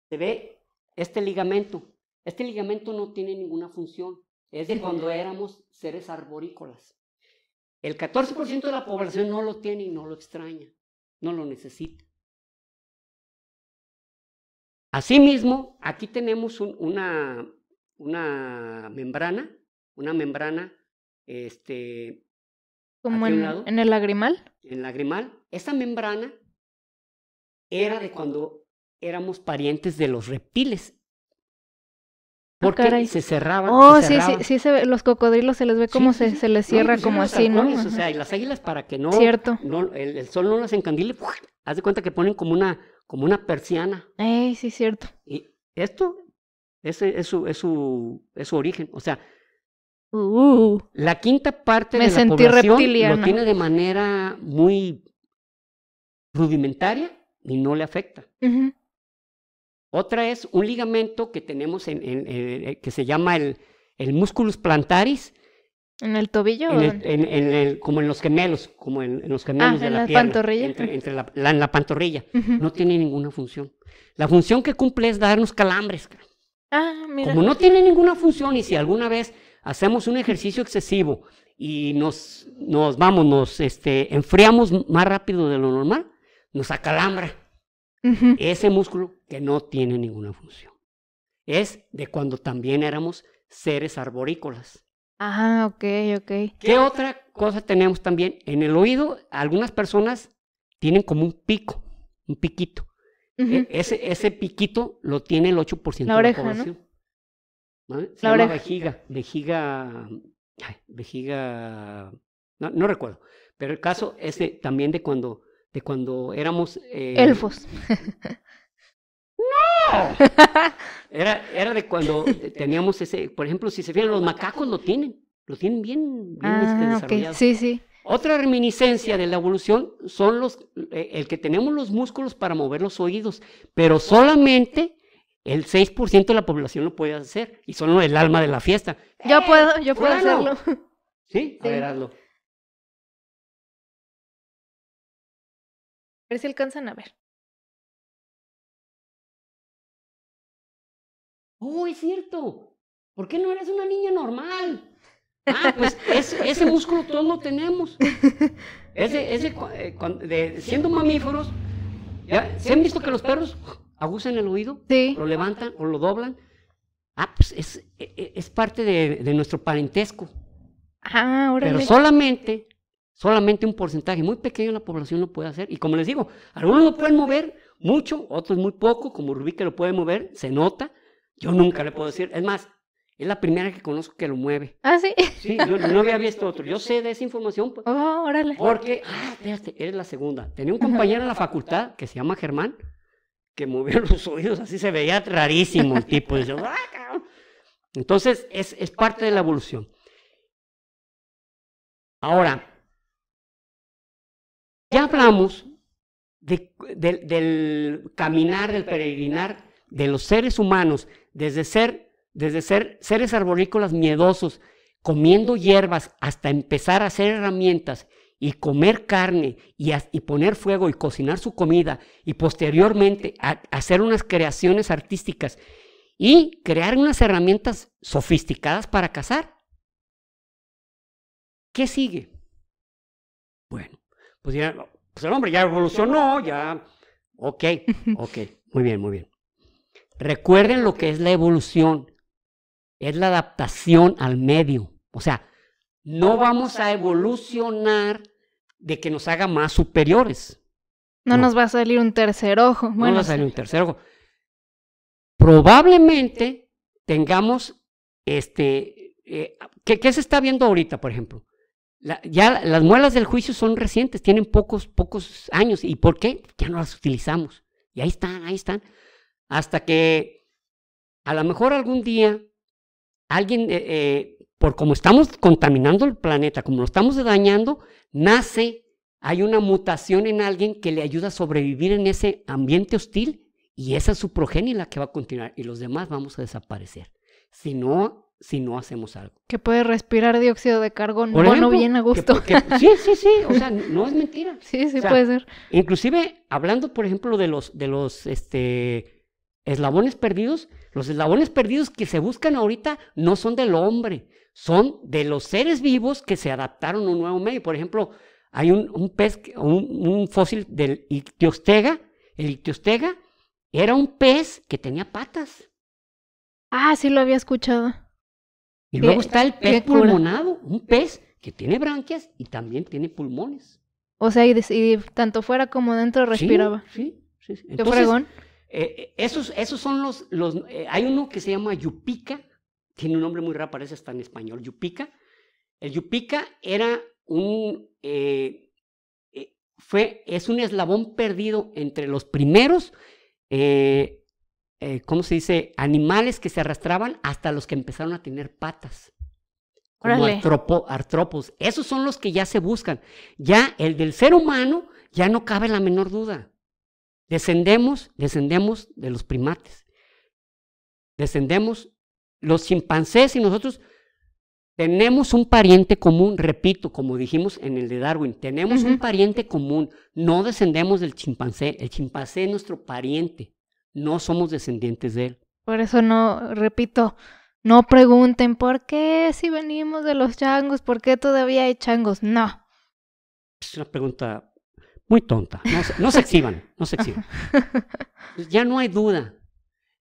Speaker 2: se ve este ligamento. Este ligamento no tiene ninguna función. Es de cuando éramos seres arborícolas. El 14% de la población no lo tiene y no lo extraña, no lo necesita. Asimismo, aquí tenemos una membrana,
Speaker 1: Como
Speaker 2: aquí a un lado,
Speaker 1: en el lagrimal.
Speaker 2: en lagrimal. Esa membrana era de cuando éramos parientes de los reptiles. Porque
Speaker 1: caray.
Speaker 2: se cerraban.
Speaker 1: Oh,
Speaker 2: se
Speaker 1: sí,
Speaker 2: cerraban.
Speaker 1: sí, los cocodrilos se les ve como
Speaker 2: Sí, sí, sí.
Speaker 1: se les
Speaker 2: No,
Speaker 1: cierra
Speaker 2: inclusive
Speaker 1: como
Speaker 2: los
Speaker 1: así, ¿no?
Speaker 2: halcones, o
Speaker 1: Ajá.
Speaker 2: sea, y las águilas para que no,
Speaker 1: Cierto.
Speaker 2: el sol no las encandile, haz de cuenta que ponen como una persiana.
Speaker 1: Sí, cierto.
Speaker 2: Y esto ese es su origen. O sea, la quinta parte
Speaker 1: Me
Speaker 2: de la
Speaker 1: sentí
Speaker 2: población
Speaker 1: reptiliana.
Speaker 2: lo tiene de manera muy rudimentaria y no le afecta.
Speaker 1: Ujú.
Speaker 2: Otra es un ligamento que tenemos que se llama el musculus plantaris,
Speaker 1: ¿En el tobillo?
Speaker 2: como en los gemelos, de
Speaker 1: en
Speaker 2: la
Speaker 1: la
Speaker 2: pierna,
Speaker 1: pantorrilla.
Speaker 2: en la pantorrilla.
Speaker 1: Ujú.
Speaker 2: No tiene ninguna función. La función que cumple es darnos calambres.
Speaker 1: Mira.
Speaker 2: Como no tiene ninguna función y si alguna vez hacemos un ejercicio excesivo y nos enfriamos más rápido de lo normal, nos acalambra.
Speaker 1: Ujú.
Speaker 2: Ese músculo que no tiene ninguna función. Es de cuando también éramos seres arborícolas.
Speaker 1: Ok.
Speaker 2: ¿Qué otra cosa tenemos también? En el oído, algunas personas tienen como un pico, un piquito.
Speaker 1: Ujú.
Speaker 2: Ese piquito lo tiene el 8%
Speaker 1: La
Speaker 2: de
Speaker 1: oreja,
Speaker 2: la población. ¿No? Se
Speaker 1: La
Speaker 2: llama
Speaker 1: oreja.
Speaker 2: vejiga, no recuerdo. Pero el caso es también de cuando éramos...
Speaker 1: Elfos.
Speaker 2: Era de cuando teníamos ese, por ejemplo, si se fijan, los macacos lo tienen bien
Speaker 1: Ok.
Speaker 2: desarrollado.
Speaker 1: Sí.
Speaker 2: Otra reminiscencia de la evolución son el que tenemos los músculos para mover los oídos, pero solamente el 6% de la población lo puede hacer, y son el alma de la fiesta.
Speaker 1: Yo puedo
Speaker 2: fulano!
Speaker 1: hacerlo.
Speaker 2: ¿Sí? A
Speaker 1: Sí.
Speaker 2: ver, hazlo.
Speaker 1: A ver si alcanzan a ver.
Speaker 2: ¡Oh, es cierto! ¿Por qué no eres una niña normal? Pues ese músculo todos lo tenemos. Siendo mamíferos, ¿se han visto que los perros aguzan el oído?
Speaker 1: Sí.
Speaker 2: Lo levantan o lo doblan. Pues es parte de nuestro parentesco.
Speaker 1: Órale.
Speaker 2: Pero solamente un porcentaje muy pequeño de la población lo puede hacer. Y como les digo, algunos lo pueden mover mucho, otros muy poco, como Rubí que lo puede mover, se nota. Yo nunca le puedo decir. Es más, es la primera que conozco que lo mueve.
Speaker 1: Sí.
Speaker 2: Sí, yo no había visto otro. Yo sé de esa información.
Speaker 1: Órale.
Speaker 2: Porque, espérate, eres la segunda. Tenía un compañero en la facultad que se llama Germán, que movía los oídos, así se veía rarísimo el tipo. Dice, entonces, es parte de la evolución. Ahora, ya hablamos del caminar, del peregrinar de los seres humanos, desde ser seres arborícolas miedosos, comiendo hierbas, hasta empezar a hacer herramientas y comer carne y poner fuego y cocinar su comida y posteriormente hacer unas creaciones artísticas y crear unas herramientas sofisticadas para cazar. ¿Qué sigue? Bueno, pues el hombre ya evolucionó, ok, muy bien. Recuerden lo que es la evolución, es la adaptación al medio. O sea, no vamos a evolucionar de que nos haga más superiores.
Speaker 1: No nos va a salir un tercer ojo.
Speaker 2: No nos va a salir un tercer ojo. Probablemente tengamos, ¿qué se está viendo ahorita, por ejemplo? Ya las muelas del juicio son recientes, tienen pocos años. ¿Y por qué? Ya no las utilizamos. Y ahí están. Hasta que a lo mejor algún día alguien, por como estamos contaminando el planeta, como lo estamos dañando, hay una mutación en alguien que le ayuda a sobrevivir en ese ambiente hostil y esa es su progenie la que va a continuar y los demás vamos a desaparecer. Si no si no hacemos algo.
Speaker 1: Que puede respirar dióxido de carbono,
Speaker 2: Por ejemplo,
Speaker 1: bien a gusto.
Speaker 2: sí, o sea, no es mentira.
Speaker 1: Sí,
Speaker 2: O sea,
Speaker 1: puede ser.
Speaker 2: Inclusive, hablando, por ejemplo, de los eslabones perdidos, los eslabones perdidos que se buscan ahorita no son del hombre, son de los seres vivos que se adaptaron a un nuevo medio. Por ejemplo, hay un pez, un fósil del ictiostega. El ictiostega era un pez que tenía patas.
Speaker 1: Ah, sí lo había escuchado.
Speaker 2: Y luego está el pez
Speaker 1: qué cura.
Speaker 2: pulmonado, un pez que tiene branquias y también tiene pulmones.
Speaker 1: O sea, y tanto fuera como dentro respiraba.
Speaker 2: Sí.
Speaker 1: Qué
Speaker 2: Entonces,
Speaker 1: fregón.
Speaker 2: esos son los hay uno que se llama yupica, tiene un nombre muy raro, parece hasta en español, yupica. El yupica era es un eslabón perdido entre los primeros, ¿cómo se dice? Animales que se arrastraban hasta los que empezaron a tener patas. Como
Speaker 1: Órale.
Speaker 2: artrópodos. Esos son los que ya se buscan. Ya el del ser humano, ya no cabe la menor duda. Descendemos de los primates. Descendemos, los chimpancés y nosotros tenemos un pariente común, repito, como dijimos en el de Darwin, tenemos un pariente común, no descendemos del chimpancé, el chimpancé es nuestro pariente, no somos descendientes de él.
Speaker 1: Por eso no, repito, no pregunten por qué si venimos de los changos, por qué todavía hay changos. No.
Speaker 2: Es una pregunta muy tonta, no se exhiban. Ya no hay duda.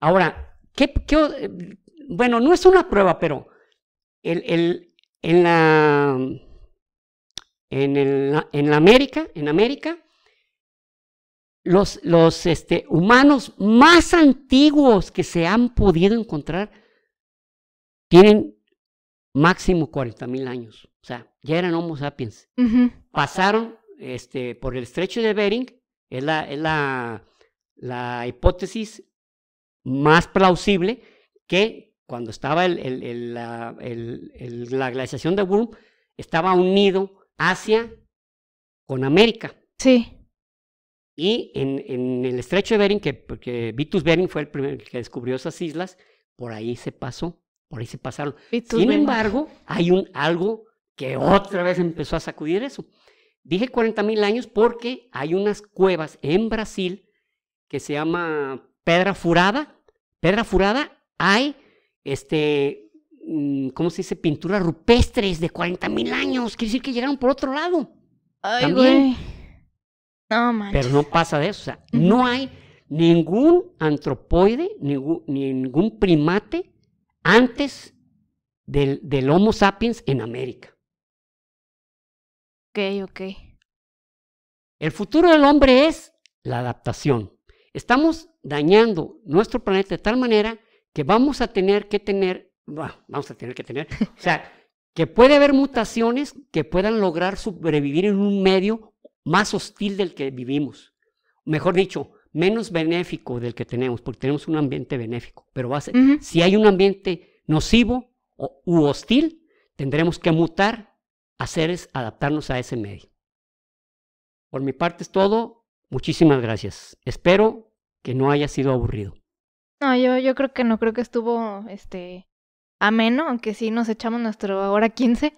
Speaker 2: Ahora, bueno, no es una prueba, pero en América, los humanos más antiguos que se han podido encontrar tienen máximo 40,000 años. O sea, ya eran Homo sapiens. Pasaron por el estrecho de Bering, es la hipótesis más plausible, que cuando estaba la glaciación de Würm, estaba unido Asia con América.
Speaker 1: Sí.
Speaker 2: Y en el estrecho de Bering, porque Vitus Bering fue el primero que descubrió esas islas, por ahí se pasaron. Sin embargo, hay algo que otra vez empezó a sacudir eso. Dije 40,000 años porque hay unas cuevas en Brasil que se llama Pedra Furada. Pedra Furada, hay ¿cómo se dice? Pinturas rupestres de 40,000 años. Quiere decir que llegaron por otro lado.
Speaker 1: Ay,
Speaker 2: también.
Speaker 1: güey. No manches.
Speaker 2: Pero no pasa de eso. O sea, no hay ningún antropoide, ningún primate antes del Homo sapiens en América.
Speaker 1: Ok.
Speaker 2: El futuro del hombre es la adaptación. Estamos dañando nuestro planeta de tal manera que vamos a tener que tener, o sea, que puede haber mutaciones que puedan lograr sobrevivir en un medio más hostil del que vivimos. Mejor dicho, menos benéfico del que tenemos, porque tenemos un ambiente benéfico. Pero si hay un ambiente nocivo u hostil, tendremos que mutar a seres, adaptarnos a ese medio. Por mi parte es todo. Muchísimas gracias. Espero que no haya sido aburrido.
Speaker 1: No, yo creo que no, creo que estuvo ameno, aunque sí nos echamos nuestra hora 15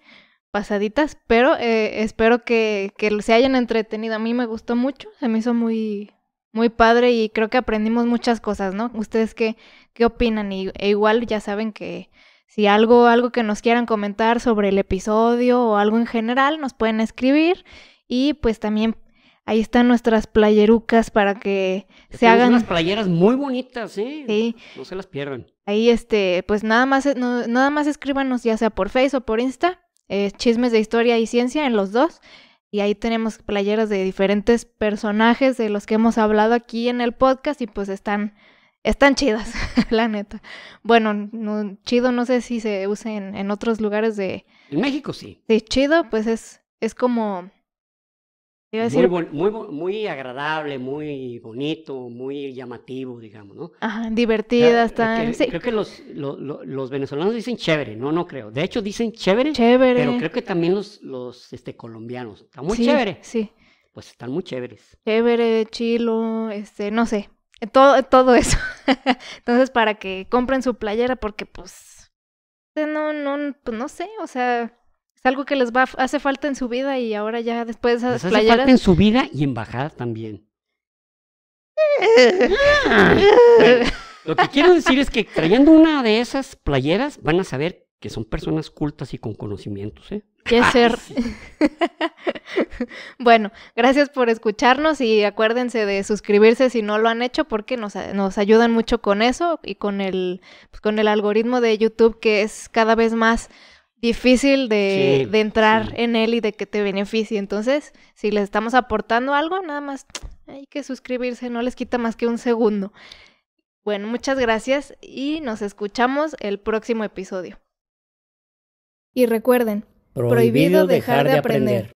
Speaker 1: pasaditas, pero espero que se hayan entretenido. A mí me gustó mucho, se me hizo muy, muy padre y creo que aprendimos muchas cosas, ¿no? ¿Ustedes qué opinan? E igual ya saben que si algo que nos quieran comentar sobre el episodio o algo en general, nos pueden escribir y pues también ahí están nuestras playerucas para que se hagan.
Speaker 2: Unas playeras muy bonitas, ¿eh?
Speaker 1: Sí.
Speaker 2: No se las pierdan.
Speaker 1: Ahí pues nada más escríbanos ya sea por Face o por Insta, Chismes de Historia y Ciencia en los dos. Y ahí tenemos playeras de diferentes personajes de los que hemos hablado aquí en el podcast y pues están chidas, la neta. Bueno, chido no sé si se use en otros lugares de...
Speaker 2: En México sí.
Speaker 1: Sí, chido, pues es como... Iba a decir...
Speaker 2: Muy agradable, muy bonito, muy llamativo, digamos, ¿no?
Speaker 1: Ajá, divertidas, sí.
Speaker 2: Creo que los venezolanos dicen chévere, no creo. De hecho dicen chévere, pero creo que también los colombianos. Está muy chévere.
Speaker 1: Sí.
Speaker 2: Pues están muy chéveres.
Speaker 1: Chévere, chilo, no sé. Todo eso. Entonces, para que compren su playera, porque pues pues no sé, o sea, es algo que les hace falta en su vida y ahora ya después de
Speaker 2: Les
Speaker 1: esas
Speaker 2: hace
Speaker 1: playeras.
Speaker 2: falta en su vida y en bajada también. Lo que quiero decir es que trayendo una de esas playeras van a saber que son personas cultas y con conocimientos, ¿eh?
Speaker 1: Yes, sir. Bueno, gracias por escucharnos y acuérdense de suscribirse si no lo han hecho porque nos ayudan mucho con eso y con el algoritmo de YouTube que es cada vez más difícil de entrar en él y de que te beneficie. Entonces, si les estamos aportando algo, nada más hay que suscribirse, no les quita más que un segundo. Bueno, muchas gracias y nos escuchamos el próximo episodio. Y recuerden, prohibido dejar de aprender.